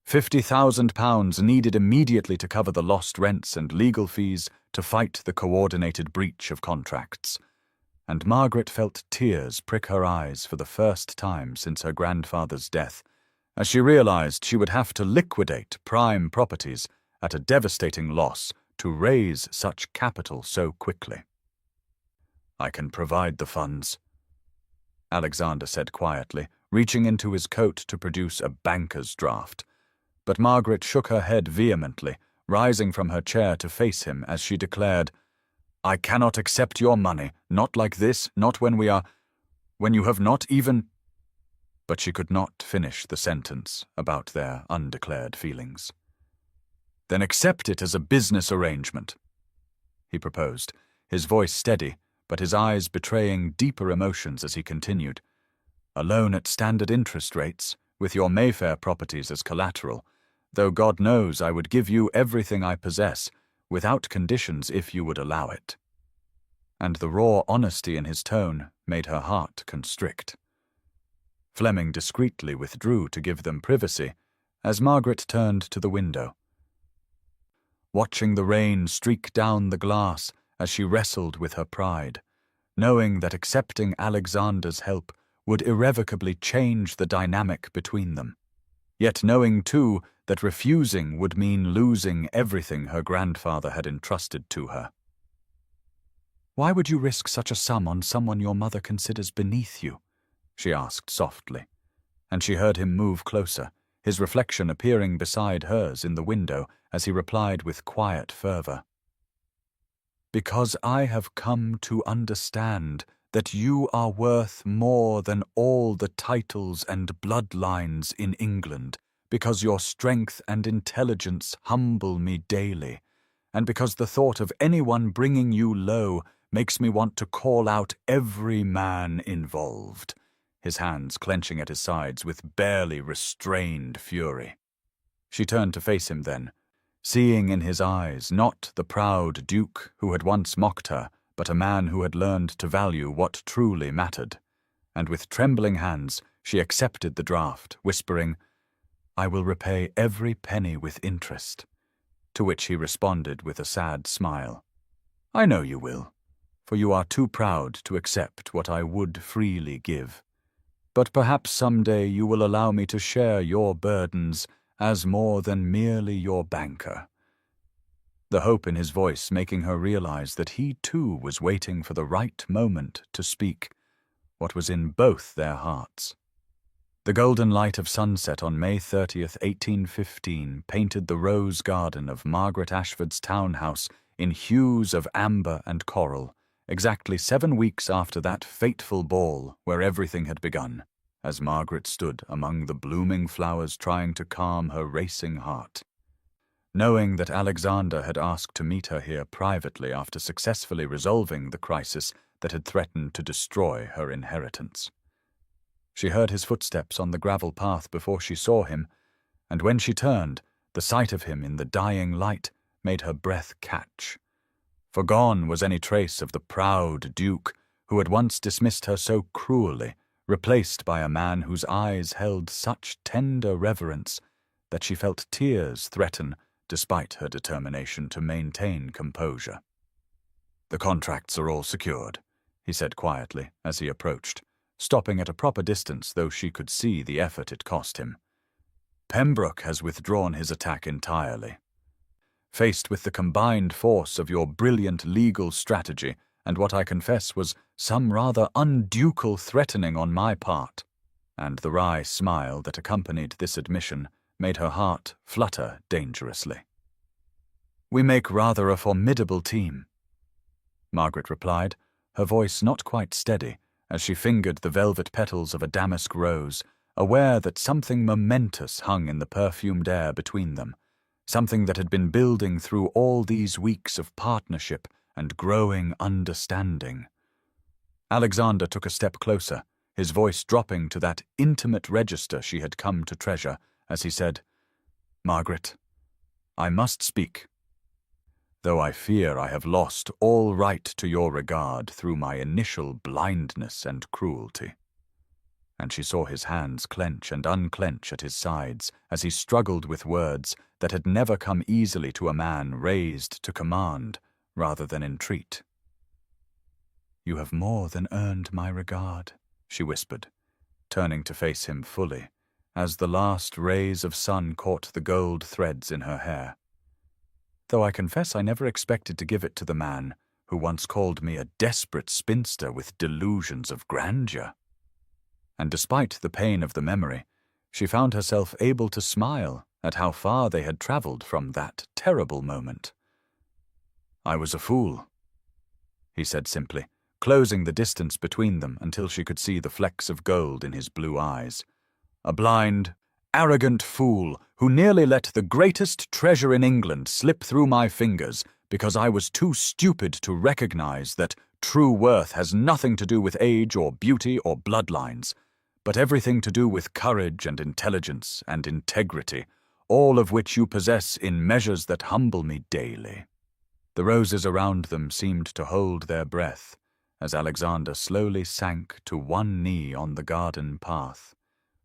£50,000 needed immediately to cover the lost rents and legal fees to fight the coordinated breach of contracts. And Margaret felt tears prick her eyes for the first time since her grandfather's death, as she realized she would have to liquidate prime properties at a devastating loss to raise such capital so quickly. "I can provide the funds," Alexander said quietly, reaching into his coat to produce a banker's draft. But Margaret shook her head vehemently, rising from her chair to face him as she declared, "I cannot accept your money, not like this, not when you have not even—" But she could not finish the sentence about their undeclared feelings. "Then accept it as a business arrangement," he proposed, his voice steady, but his eyes betraying deeper emotions as he continued. "A loan at standard interest rates, with your Mayfair properties as collateral, though God knows I would give you everything I possess, without conditions if you would allow it." And the raw honesty in his tone made her heart constrict. Fleming discreetly withdrew to give them privacy, as Margaret turned to the window. Watching the rain streak down the glass as she wrestled with her pride, knowing that accepting Alexander's help would irrevocably change the dynamic between them, yet knowing too that refusing would mean losing everything her grandfather had entrusted to her. "Why would you risk such a sum on someone your mother considers beneath you?" she asked softly, and she heard him move closer, his reflection appearing beside hers in the window as he replied with quiet fervor. "Because I have come to understand that you are worth more than all the titles and bloodlines in England, because your strength and intelligence humble me daily, and because the thought of anyone bringing you low makes me want to call out every man involved," his hands clenching at his sides with barely restrained fury. She turned to face him then, seeing in his eyes not the proud duke who had once mocked her, but a man who had learned to value what truly mattered. And with trembling hands she accepted the draft, whispering, "I will repay every penny with interest," to which he responded with a sad smile, "I know you will, for you are too proud to accept what I would freely give. But perhaps someday you will allow me to share your burdens as more than merely your banker." The hope in his voice making her realize that he too was waiting for the right moment to speak what was in both their hearts. The golden light of sunset on May 30th, 1815 painted the rose garden of Margaret Ashford's townhouse in hues of amber and coral, exactly 7 weeks after that fateful ball where everything had begun, as Margaret stood among the blooming flowers trying to calm her racing heart. Knowing that Alexander had asked to meet her here privately after successfully resolving the crisis that had threatened to destroy her inheritance. She heard his footsteps on the gravel path before she saw him, and when she turned, the sight of him in the dying light made her breath catch. For gone was any trace of the proud duke who had once dismissed her so cruelly, replaced by a man whose eyes held such tender reverence that she felt tears threaten despite her determination to maintain composure. "The contracts are all secured," he said quietly as he approached, stopping at a proper distance though she could see the effort it cost him. "Pembroke has withdrawn his attack entirely. Faced with the combined force of your brilliant legal strategy and what I confess was some rather unducal threatening on my part," and the wry smile that accompanied this admission made her heart flutter dangerously. "We make rather a formidable team," Margaret replied, her voice not quite steady, as she fingered the velvet petals of a damask rose, aware that something momentous hung in the perfumed air between them, something that had been building through all these weeks of partnership and growing understanding. Alexander took a step closer, his voice dropping to that intimate register she had come to treasure, as he said, "Margaret, I must speak, though I fear I have lost all right to your regard through my initial blindness and cruelty." And she saw his hands clench and unclench at his sides as he struggled with words that had never come easily to a man raised to command rather than entreat. "You have more than earned my regard," she whispered, turning to face him fully, as the last rays of sun caught the gold threads in her hair. "Though I confess I never expected to give it to the man who once called me a desperate spinster with delusions of grandeur." And despite the pain of the memory, she found herself able to smile at how far they had traveled from that terrible moment. "I was a fool," he said simply, closing the distance between them until she could see the flecks of gold in his blue eyes. "A blind, arrogant fool who nearly let the greatest treasure in England slip through my fingers because I was too stupid to recognize that true worth has nothing to do with age or beauty or bloodlines, but everything to do with courage and intelligence and integrity, all of which you possess in measures that humble me daily." The roses around them seemed to hold their breath as Alexander slowly sank to one knee on the garden path,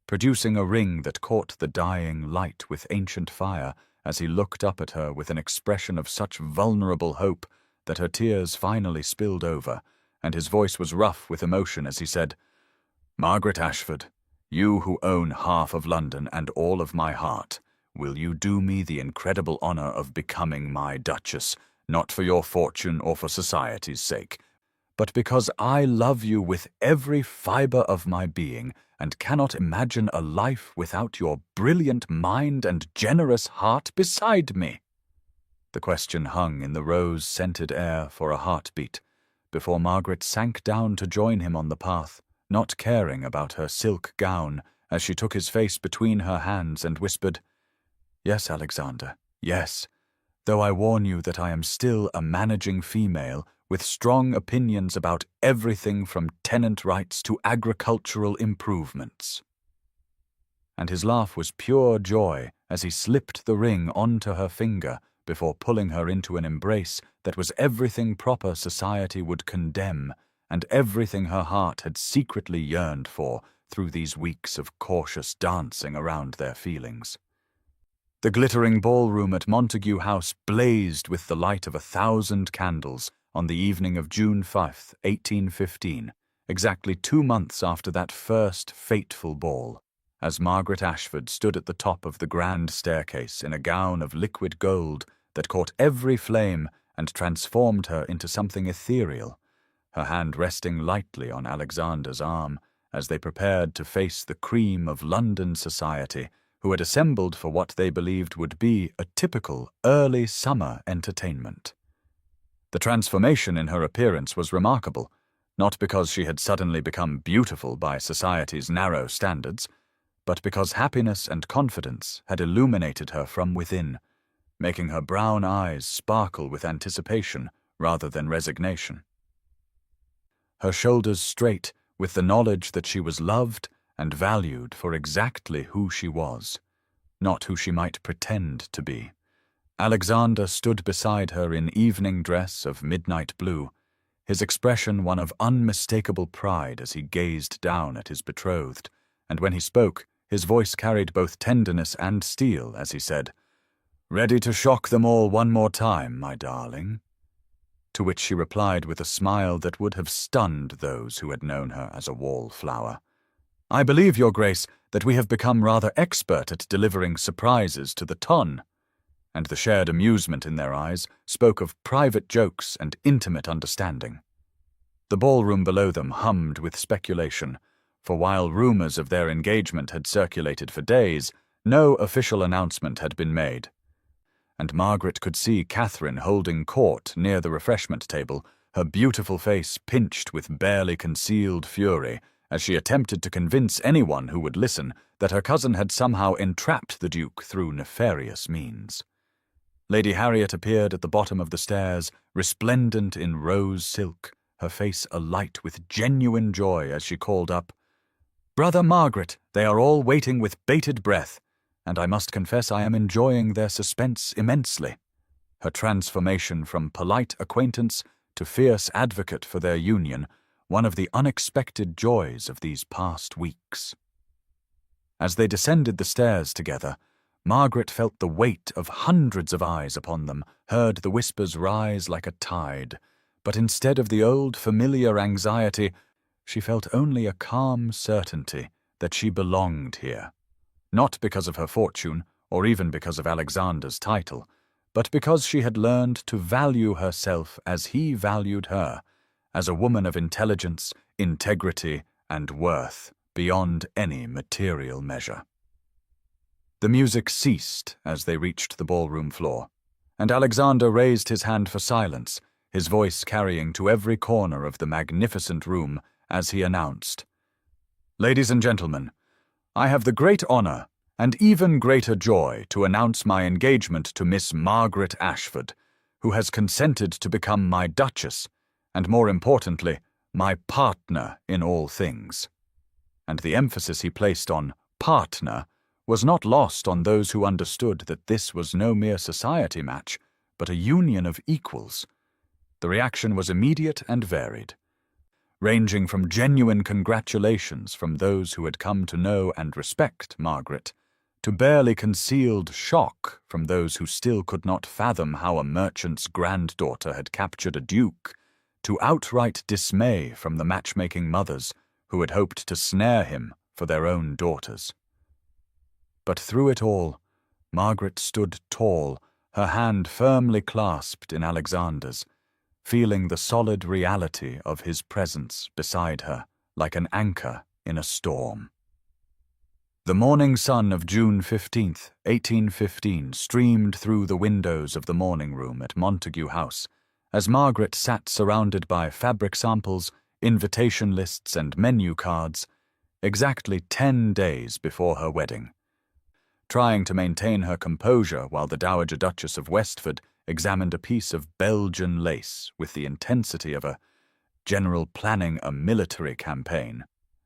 producing a ring that caught the dying light with ancient fire as he looked up at her with an expression of such vulnerable hope that her tears finally spilled over, and his voice was rough with emotion as he said, "Margaret Ashford, you who own half of London and all of my heart, will you do me the incredible honor of becoming my Duchess, not for your fortune or for society's sake, but because I love you with every fiber of my being and cannot imagine a life without your brilliant mind and generous heart beside me?" The question hung in the rose-scented air for a heartbeat before Margaret sank down to join him on the path, not caring about her silk gown as she took his face between her hands and whispered, "Yes, Alexander, yes, though I warn you that I am still a managing female with strong opinions about everything from tenant rights to agricultural improvements." And his laugh was pure joy as he slipped the ring onto her finger before pulling her into an embrace that was everything proper society would condemn and everything her heart had secretly yearned for through these weeks of cautious dancing around their feelings. The glittering ballroom at Montague House blazed with the light of 1,000 candles on the evening of June 5th, 1815, exactly 2 months after that first fateful ball, as Margaret Ashford stood at the top of the grand staircase in a gown of liquid gold that caught every flame and transformed her into something ethereal, her hand resting lightly on Alexander's arm as they prepared to face the cream of London society, who had assembled for what they believed would be a typical early summer entertainment. The transformation in her appearance was remarkable, not because she had suddenly become beautiful by society's narrow standards, but because happiness and confidence had illuminated her from within, making her brown eyes sparkle with anticipation rather than resignation. Her shoulders straight with the knowledge that she was loved and valued for exactly who she was, not who she might pretend to be. Alexander stood beside her in evening dress of midnight blue, his expression one of unmistakable pride as he gazed down at his betrothed, and when he spoke, his voice carried both tenderness and steel as he said, "Ready to shock them all one more time, my darling?" To which she replied with a smile that would have stunned those who had known her as a wallflower. "I believe, Your Grace, that we have become rather expert at delivering surprises to the ton," and the shared amusement in their eyes spoke of private jokes and intimate understanding. The ballroom below them hummed with speculation, for while rumors of their engagement had circulated for days, no official announcement had been made. And Margaret could see Catherine holding court near the refreshment table, her beautiful face pinched with barely concealed fury, as she attempted to convince anyone who would listen that her cousin had somehow entrapped the Duke through nefarious means. Lady Harriet appeared at the bottom of the stairs, resplendent in rose silk, her face alight with genuine joy as she called up, Brother Margaret, they are all waiting with bated breath, and I must confess I am enjoying their suspense immensely. Her transformation from polite acquaintance to fierce advocate for their union, one of the unexpected joys of these past weeks. As they descended the stairs together, Margaret felt the weight of hundreds of eyes upon them, heard the whispers rise like a tide, but instead of the old familiar anxiety, she felt only a calm certainty that she belonged here, not because of her fortune or even because of Alexander's title, but because she had learned to value herself as he valued her, as a woman of intelligence, integrity, and worth beyond any material measure. The music ceased as they reached the ballroom floor, and Alexander raised his hand for silence, his voice carrying to every corner of the magnificent room as he announced, "Ladies and gentlemen, I have the great honor and even greater joy to announce my engagement to Miss Margaret Ashford, who has consented to become my Duchess, and more importantly, my partner in all things." And the emphasis he placed on partner was not lost on those who understood that this was no mere society match, but a union of equals. The reaction was immediate and varied, ranging from genuine congratulations from those who had come to know and respect Margaret, to barely concealed shock from those who still could not fathom how a merchant's granddaughter had captured a duke, to outright dismay from the matchmaking mothers who had hoped to snare him for their own daughters. But through it all, Margaret stood tall, her hand firmly clasped in Alexander's, feeling the solid reality of his presence beside her like an anchor in a storm. The morning sun of June 15th, 1815, streamed through the windows of the morning room at Montague House, as Margaret sat surrounded by fabric samples, invitation lists, and menu cards, exactly 10 days before her wedding. Trying to maintain her composure while the Dowager Duchess of Westford examined a piece of Belgian lace with the intensity of a general planning a military campaign,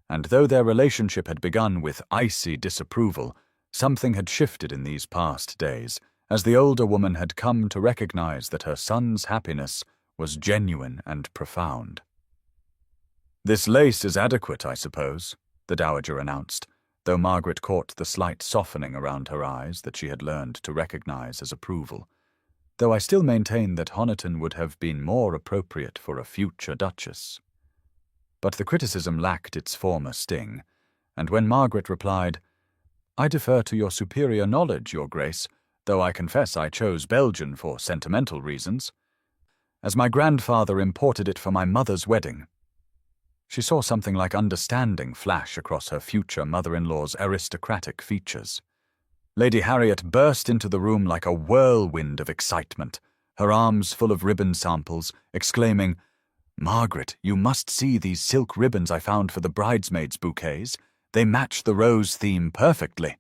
and though their relationship had begun with icy disapproval, something had shifted in these past days, as the older woman had come to recognize that her son's happiness was genuine and profound. "This lace is adequate, I suppose," the Dowager announced, though Margaret caught the slight softening around her eyes that she had learned to recognize as approval, though I still maintain that Honiton would have been more appropriate for a future duchess. But the criticism lacked its former sting, and when Margaret replied, "I defer to your superior knowledge, Your Grace, though I confess I chose Belgian for sentimental reasons, as my grandfather imported it for my mother's wedding," she saw something like understanding flash across her future mother-in-law's aristocratic features. Lady Harriet burst into the room like a whirlwind of excitement, her arms full of ribbon samples, exclaiming, "Margaret, you must see these silk ribbons I found for the bridesmaids' bouquets. They match the rose theme perfectly."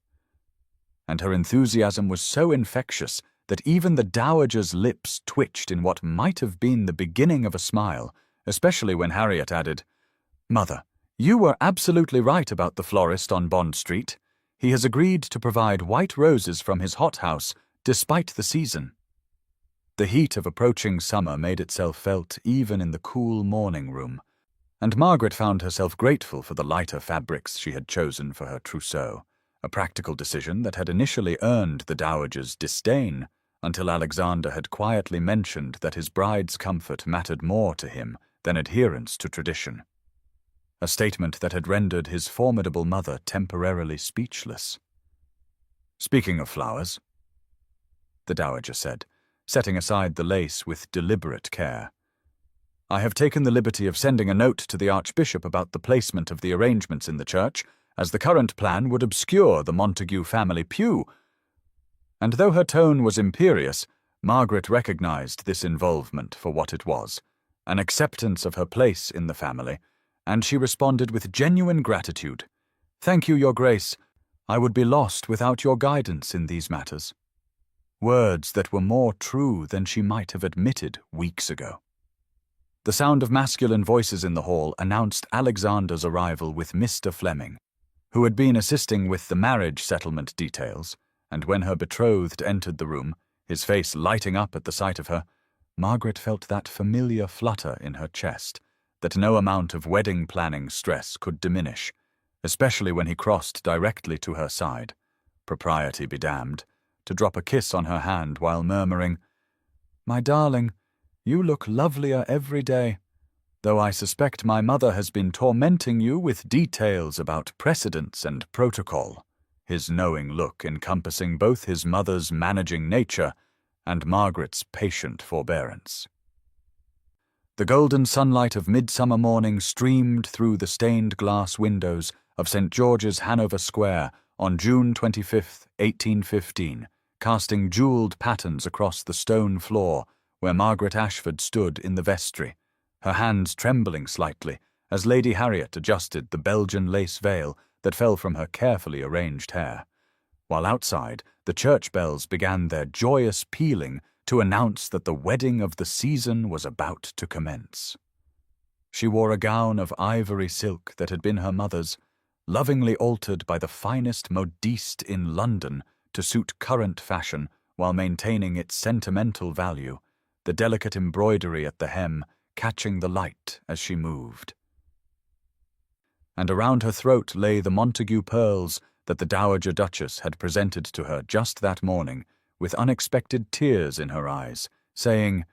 And her enthusiasm was so infectious that even the Dowager's lips twitched in what might have been the beginning of a smile, especially when Harriet added, "Mother, you were absolutely right about the florist on Bond Street. He has agreed to provide white roses from his hothouse, despite the season." The heat of approaching summer made itself felt even in the cool morning room, and Margaret found herself grateful for the lighter fabrics she had chosen for her trousseau, a practical decision that had initially earned the Dowager's disdain, until Alexander had quietly mentioned that his bride's comfort mattered more to him than adherence to tradition. A statement that had rendered his formidable mother temporarily speechless. "Speaking of flowers," the Dowager said, setting aside the lace with deliberate care, "I have taken the liberty of sending a note to the Archbishop about the placement of the arrangements in the church, as the current plan would obscure the Montague family pew." And though her tone was imperious, Margaret recognized this involvement for what it was, an acceptance of her place in the family, and she responded with genuine gratitude. "Thank you, Your Grace. I would be lost without your guidance in these matters." Words that were more true than she might have admitted weeks ago. The sound of masculine voices in the hall announced Alexander's arrival with Mr. Fleming, who had been assisting with the marriage settlement details, and when her betrothed entered the room, his face lighting up at the sight of her, Margaret felt that familiar flutter in her chest that no amount of wedding planning stress could diminish, especially when he crossed directly to her side, propriety be damned, to drop a kiss on her hand while murmuring, "My darling, you look lovelier every day, though I suspect my mother has been tormenting you with details about precedents and protocol," his knowing look encompassing both his mother's managing nature and Margaret's patient forbearance. The golden sunlight of midsummer morning streamed through the stained glass windows of St. George's, Hanover Square, on June 25, 1815, casting jewelled patterns across the stone floor where Margaret Ashford stood in the vestry, her hands trembling slightly as Lady Harriet adjusted the Belgian lace veil that fell from her carefully arranged hair, while outside the church bells began their joyous pealing to announce that the wedding of the season was about to commence. She wore a gown of ivory silk that had been her mother's, lovingly altered by the finest modiste in London to suit current fashion while maintaining its sentimental value, the delicate embroidery at the hem catching the light as she moved. And around her throat lay the Montague pearls that the Dowager Duchess had presented to her just that morning, with unexpected tears in her eyes, saying,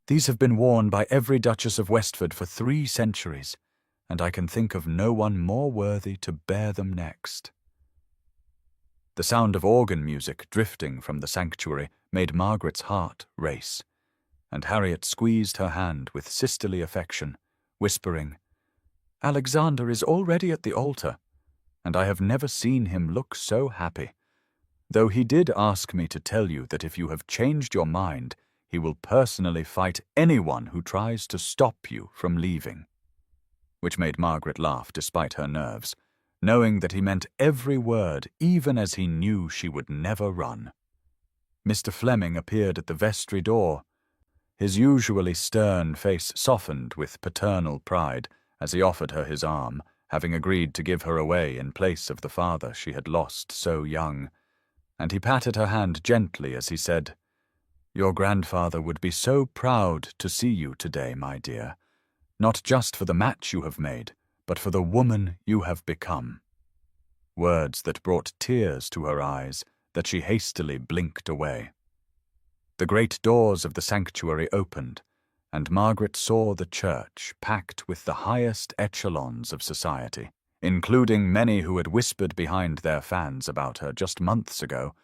"These have been worn by every Duchess of Westford for 3 centuries, and I can think of no one more worthy to bear them next." The sound of organ music drifting from the sanctuary made Margaret's heart race, and Harriet squeezed her hand with sisterly affection, whispering, "Alexander is already at the altar, and I have never seen him look so happy, though he did ask me to tell you that if you have changed your mind, he will personally fight anyone who tries to stop you from leaving," which made Margaret laugh despite her nerves, knowing that he meant every word even as he knew she would never run. Mr. Fleming appeared at the vestry door, his usually stern face softened with paternal pride as he offered her his arm, having agreed to give her away in place of the father she had lost so young, and he patted her hand gently as he said, "Your grandfather would be so proud to see you today, my dear, not just for the match you have made, but for the woman you have become." Words that brought tears to her eyes that she hastily blinked away. The great doors of the sanctuary opened, and Margaret saw the church packed with the highest echelons of society, including many who had whispered behind their fans about her just months ago,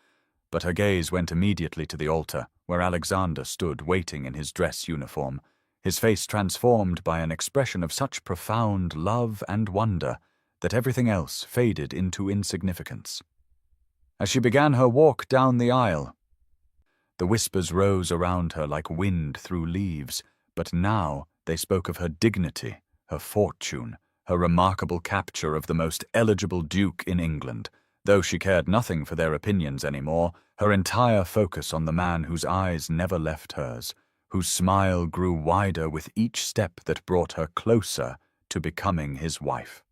but her gaze went immediately to the altar, where Alexander stood waiting in his dress uniform, his face transformed by an expression of such profound love and wonder that everything else faded into insignificance. As she began her walk down the aisle, the whispers rose around her like wind through leaves, but now they spoke of her dignity, her fortune, her remarkable capture of the most eligible duke in England, though she cared nothing for their opinions anymore, her entire focus on the man whose eyes never left hers, whose smile grew wider with each step that brought her closer to becoming his wife.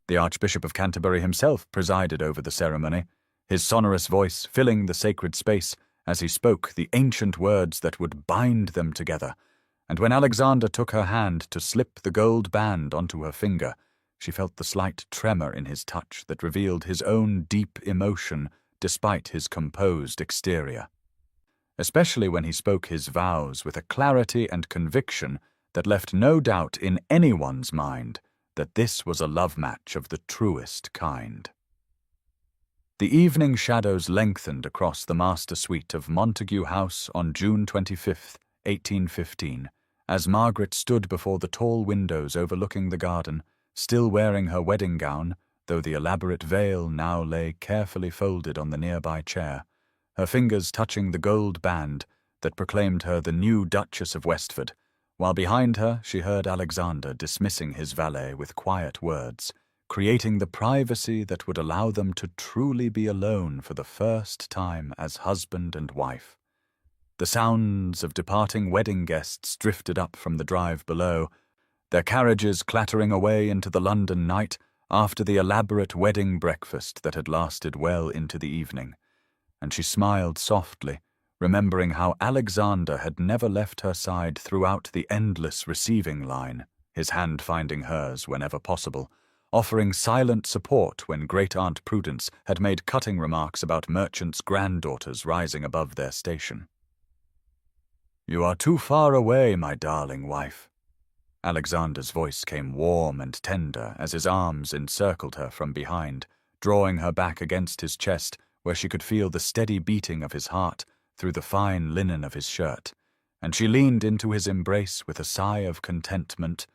The Archbishop of Canterbury himself presided over the ceremony, his sonorous voice filling the sacred space as he spoke the ancient words that would bind them together, and when Alexander took her hand to slip the gold band onto her finger, she felt the slight tremor in his touch that revealed his own deep emotion despite his composed exterior, especially when he spoke his vows with a clarity and conviction that left no doubt in anyone's mind that this was a love match of the truest kind. The evening shadows lengthened across the master suite of Montague House on June 25, 1815, as Margaret stood before the tall windows overlooking the garden, still wearing her wedding gown, though the elaborate veil now lay carefully folded on the nearby chair, her fingers touching the gold band that proclaimed her the new Duchess of Westford, while behind her she heard Alexander dismissing his valet with quiet words, creating the privacy that would allow them to truly be alone for the first time as husband and wife. The sounds of departing wedding guests drifted up from the drive below, their carriages clattering away into the London night, after the elaborate wedding breakfast that had lasted well into the evening, and she smiled softly, remembering how Alexander had never left her side throughout the endless receiving line, his hand finding hers whenever possible, offering silent support when Great-Aunt Prudence had made cutting remarks about merchants' granddaughters rising above their station. "You are too far away, my darling wife." Alexander's voice came warm and tender as his arms encircled her from behind, drawing her back against his chest where she could feel the steady beating of his heart through the fine linen of his shirt, and she leaned into his embrace with a sigh of contentment,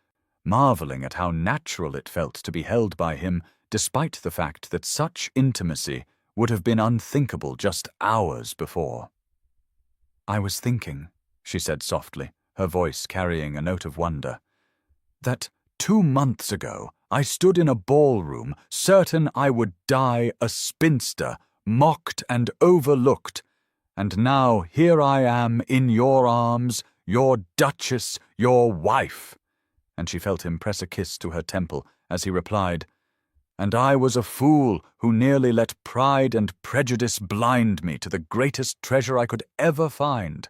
marveling at how natural it felt to be held by him despite the fact that such intimacy would have been unthinkable just hours before. "I was thinking," she said softly, her voice carrying a note of wonder, "that 2 months ago I stood in a ballroom certain I would die a spinster, mocked and overlooked, and now here I am in your arms, your duchess, your wife." And she felt him press a kiss to her temple as he replied, "And I was a fool who nearly let pride and prejudice blind me to the greatest treasure I could ever find,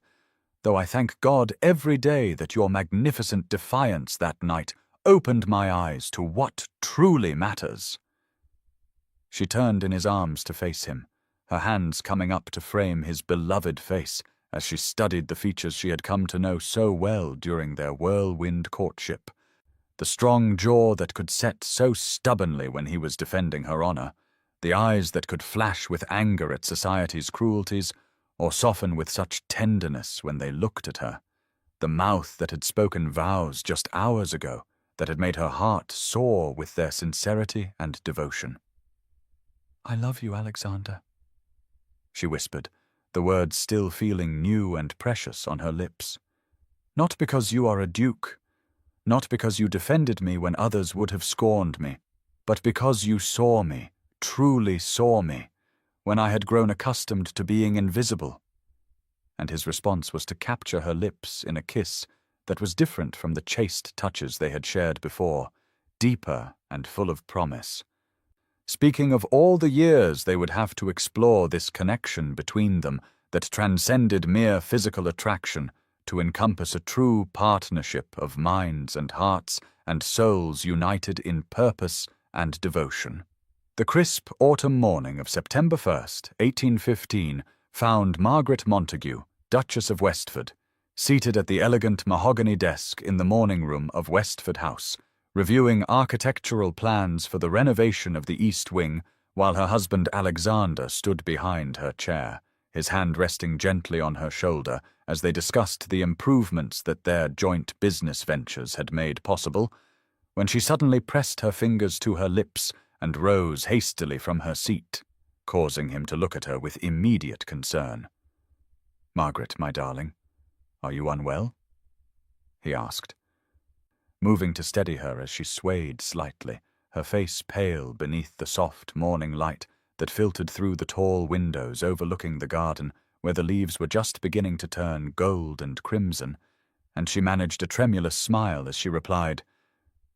though I thank God every day that your magnificent defiance that night opened my eyes to what truly matters." She turned in his arms to face him, her hands coming up to frame his beloved face as she studied the features she had come to know so well during their whirlwind courtship. The strong jaw that could set so stubbornly when he was defending her honor, the eyes that could flash with anger at society's cruelties, or soften with such tenderness when they looked at her, the mouth that had spoken vows just hours ago that had made her heart soar with their sincerity and devotion. "I love you, Alexander," she whispered, the words still feeling new and precious on her lips. "Not because you are a duke, not because you defended me when others would have scorned me, but because you saw me, truly saw me, when I had grown accustomed to being invisible." And his response was to capture her lips in a kiss that was different from the chaste touches they had shared before, deeper and full of promise. Speaking of all the years they would have to explore this connection between them that transcended mere physical attraction to encompass a true partnership of minds and hearts and souls united in purpose and devotion. The crisp autumn morning of September 1st, 1815, found Margaret Montague, Duchess of Westford, seated at the elegant mahogany desk in the morning room of Westford House, reviewing architectural plans for the renovation of the East Wing, while her husband Alexander stood behind her chair, his hand resting gently on her shoulder as they discussed the improvements that their joint business ventures had made possible, when she suddenly pressed her fingers to her lips and rose hastily from her seat, causing him to look at her with immediate concern. "Margaret, my darling, are you unwell?" he asked, moving to steady her as she swayed slightly, her face pale beneath the soft morning light that filtered through the tall windows overlooking the garden where the leaves were just beginning to turn gold and crimson, and she managed a tremulous smile as she replied,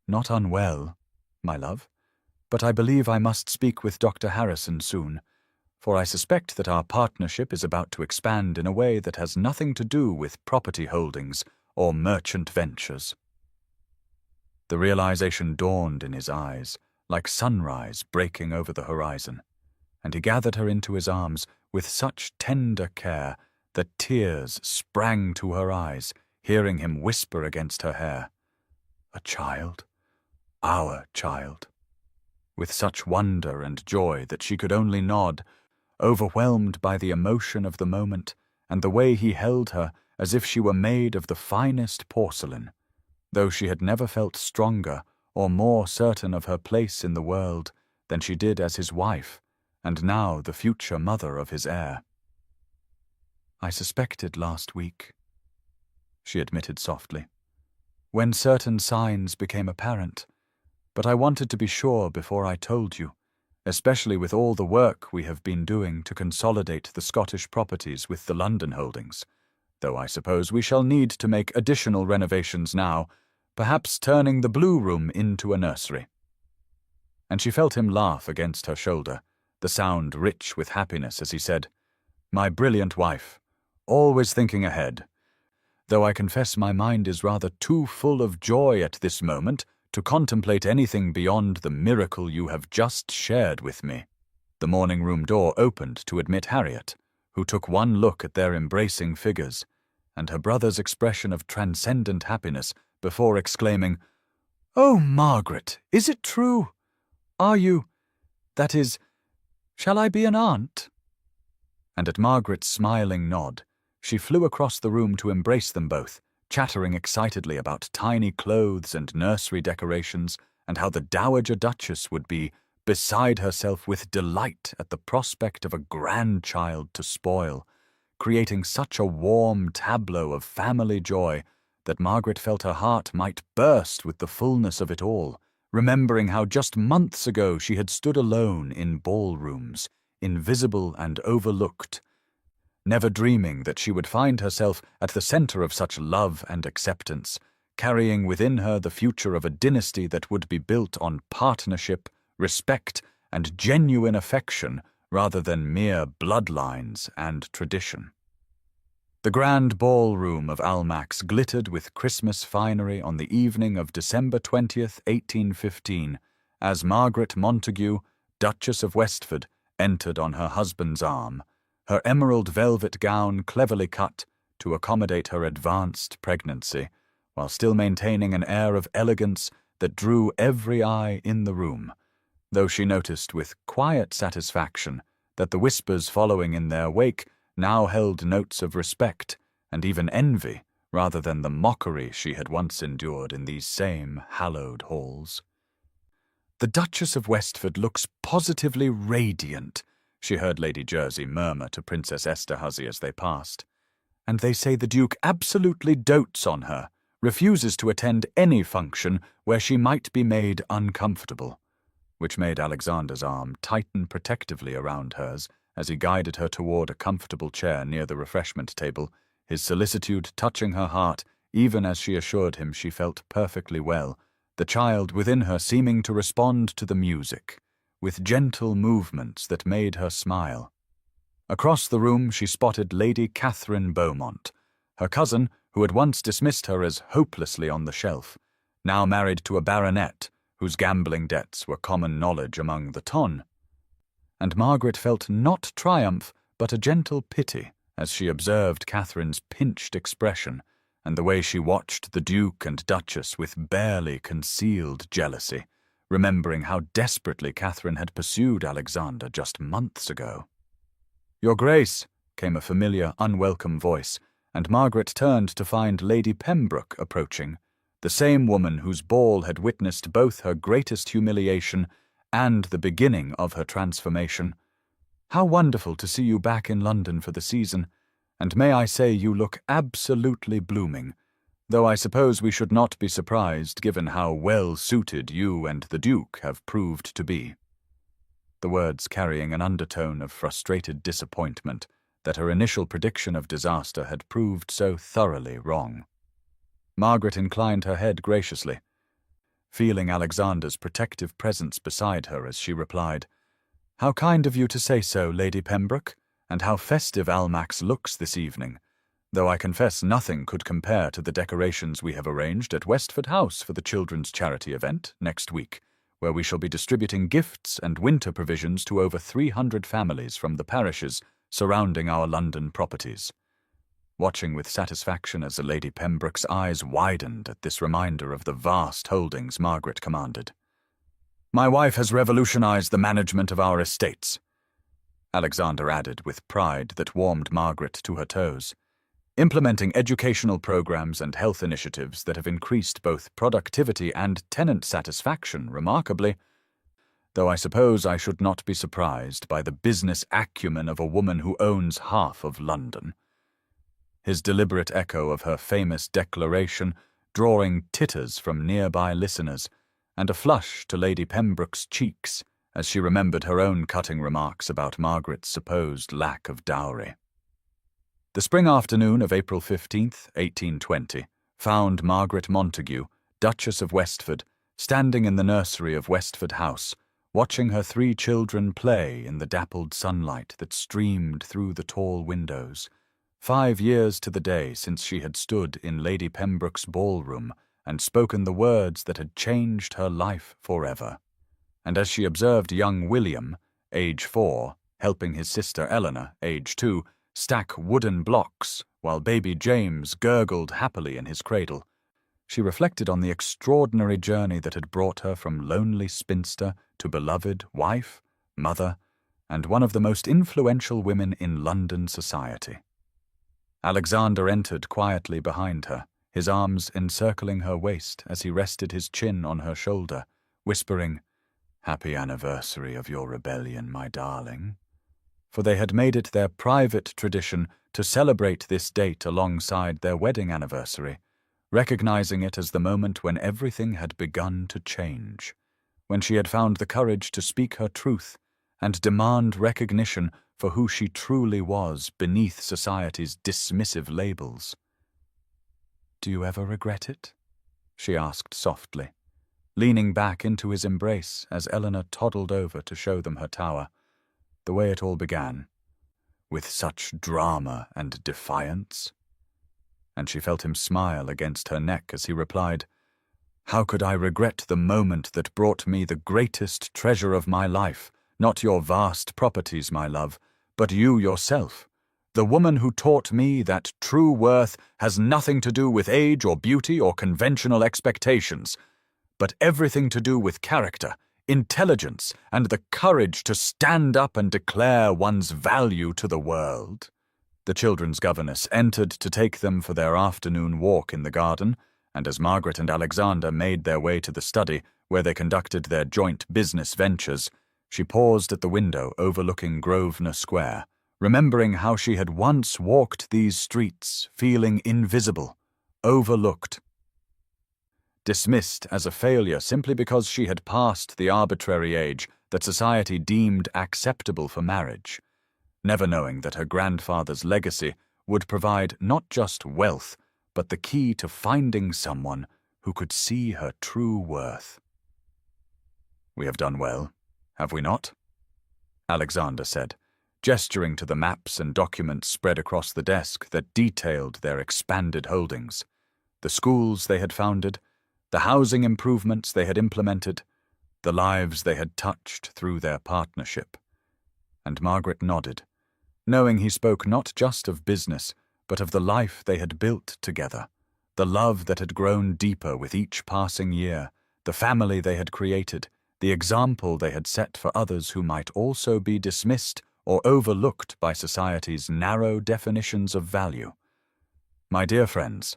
"Not unwell, my love, but I believe I must speak with Dr. Harrison soon, for I suspect that our partnership is about to expand in a way that has nothing to do with property holdings or merchant ventures." The realization dawned in his eyes, like sunrise breaking over the horizon, and he gathered her into his arms with such tender care that tears sprang to her eyes, hearing him whisper against her hair, "A child, our child," with such wonder and joy that she could only nod, overwhelmed by the emotion of the moment and the way he held her as if she were made of the finest porcelain, though she had never felt stronger or more certain of her place in the world than she did as his wife, and now the future mother of his heir. "I suspected last week," she admitted softly, "when certain signs became apparent, but I wanted to be sure before I told you, especially with all the work we have been doing to consolidate the Scottish properties with the London holdings, though I suppose we shall need to make additional renovations now, perhaps turning the Blue Room into a nursery." and she felt him laugh against her shoulder, the sound rich with happiness as he said, "My brilliant wife, always thinking ahead. Though I confess my mind is rather too full of joy at this moment to contemplate anything beyond the miracle you have just shared with me." The morning-room door opened to admit Harriet, who took one look at their embracing figures, and her brother's expression of transcendent happiness before exclaiming, "Oh, Margaret, is it true? Are you—that is, shall I be an aunt?" And at Margaret's smiling nod, she flew across the room to embrace them both, chattering excitedly about tiny clothes and nursery decorations, and how the Dowager Duchess would be beside herself with delight at the prospect of a grandchild to spoil, creating such a warm tableau of family joy that Margaret felt her heart might burst with the fullness of it all, remembering how just months ago she had stood alone in ballrooms, invisible and overlooked, never dreaming that she would find herself at the center of such love and acceptance, carrying within her the future of a dynasty that would be built on partnership, respect, and genuine affection rather than mere bloodlines and tradition. The grand ballroom of Almack's glittered with Christmas finery on the evening of December 20th, 1815, as Margaret Montague, Duchess of Westford, entered on her husband's arm, her emerald velvet gown cleverly cut to accommodate her advanced pregnancy, while still maintaining an air of elegance that drew every eye in the room, though she noticed with quiet satisfaction that the whispers following in their wake now held notes of respect and even envy rather than the mockery she had once endured in these same hallowed halls. "The Duchess of Westford looks positively radiant," she heard Lady Jersey murmur to Princess Esterhazy as they passed. "And they say the Duke absolutely dotes on her, refuses to attend any function where she might be made uncomfortable," which made Alexander's arm tighten protectively around hers as he guided her toward a comfortable chair near the refreshment table, his solicitude touching her heart even as she assured him she felt perfectly well, the child within her seeming to respond to the music, with gentle movements that made her smile. Across the room she spotted Lady Catherine Beaumont, her cousin who had once dismissed her as hopelessly on the shelf, now married to a baronet whose gambling debts were common knowledge among the ton. And Margaret felt not triumph but a gentle pity as she observed Catherine's pinched expression and the way she watched the Duke and Duchess with barely concealed jealousy, remembering how desperately Catherine had pursued Alexander just months ago. "Your Grace," came a familiar, unwelcome voice, and Margaret turned to find Lady Pembroke approaching, the same woman whose ball had witnessed both her greatest humiliation and the beginning of her transformation. "How wonderful to see you back in London for the season, and may I say you look absolutely blooming, though I suppose we should not be surprised given how well-suited you and the Duke have proved to be," the words carrying an undertone of frustrated disappointment that her initial prediction of disaster had proved so thoroughly wrong. Margaret inclined her head graciously, feeling Alexander's protective presence beside her as she replied, "How kind of you to say so, Lady Pembroke, and how festive Almack's looks this evening, though I confess nothing could compare to the decorations we have arranged at Westford House for the children's charity event next week, where we shall be distributing gifts and winter provisions to over 300 families from the parishes surrounding our London properties." Watching with satisfaction as Lady Pembroke's eyes widened at this reminder of the vast holdings Margaret commanded. "My wife has revolutionized the management of our estates," Alexander added with pride that warmed Margaret to her toes, "implementing educational programs and health initiatives that have increased both productivity and tenant satisfaction remarkably, though I suppose I should not be surprised by the business acumen of a woman who owns half of London." His deliberate echo of her famous declaration drawing titters from nearby listeners, and a flush to Lady Pembroke's cheeks as she remembered her own cutting remarks about Margaret's supposed lack of dowry. The spring afternoon of April 15th, 1820, found Margaret Montague, Duchess of Westford, standing in the nursery of Westford House, watching her 3 children play in the dappled sunlight that streamed through the tall windows. 5 years to the day since she had stood in Lady Pembroke's ballroom and spoken the words that had changed her life forever. And as she observed young William, age 4, helping his sister Eleanor, age 2, stack wooden blocks while baby James gurgled happily in his cradle, she reflected on the extraordinary journey that had brought her from lonely spinster to beloved wife, mother, and one of the most influential women in London society. Alexander entered quietly behind her, his arms encircling her waist as he rested his chin on her shoulder, whispering, "Happy anniversary of your rebellion, my darling." For they had made it their private tradition to celebrate this date alongside their wedding anniversary, recognizing it as the moment when everything had begun to change, when she had found the courage to speak her truth and demand recognition for who she truly was beneath society's dismissive labels. "Do you ever regret it?" she asked softly, leaning back into his embrace as Eleanor toddled over to show them her tower. The way it all began, with such drama and defiance. And she felt him smile against her neck as he replied, "How could I regret the moment that brought me the greatest treasure of my life, not your vast properties, my love, but you yourself, the woman who taught me that true worth has nothing to do with age or beauty or conventional expectations, but everything to do with character, intelligence, and the courage to stand up and declare one's value to the world." The children's governess entered to take them for their afternoon walk in the garden, and as Margaret and Alexander made their way to the study where they conducted their joint business ventures, she paused at the window overlooking Grosvenor Square, remembering how she had once walked these streets feeling invisible, overlooked, dismissed as a failure simply because she had passed the arbitrary age that society deemed acceptable for marriage, never knowing that her grandfather's legacy would provide not just wealth, but the key to finding someone who could see her true worth. "We have done well, have we not?" Alexander said, gesturing to the maps and documents spread across the desk that detailed their expanded holdings, the schools they had founded, the housing improvements they had implemented, the lives they had touched through their partnership. And Margaret nodded, knowing he spoke not just of business, but of the life they had built together, the love that had grown deeper with each passing year, the family they had created, the example they had set for others who might also be dismissed or overlooked by society's narrow definitions of value. My dear friends,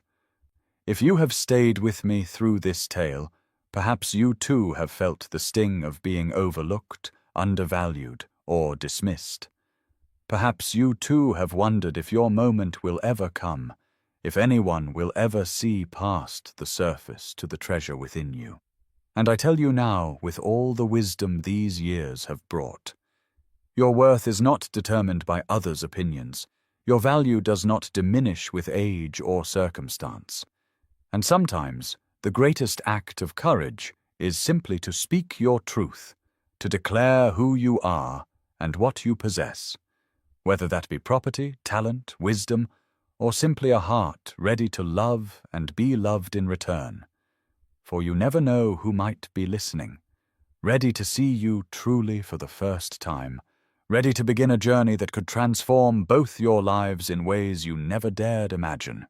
if you have stayed with me through this tale, perhaps you too have felt the sting of being overlooked, undervalued, or dismissed. Perhaps you too have wondered if your moment will ever come, if anyone will ever see past the surface to the treasure within you. And I tell you now, with all the wisdom these years have brought, your worth is not determined by others' opinions. Your value does not diminish with age or circumstance. And sometimes the greatest act of courage is simply to speak your truth, to declare who you are and what you possess, whether that be property, talent, wisdom, or simply a heart ready to love and be loved in return. For you never know who might be listening, ready to see you truly for the first time, ready to begin a journey that could transform both your lives in ways you never dared imagine.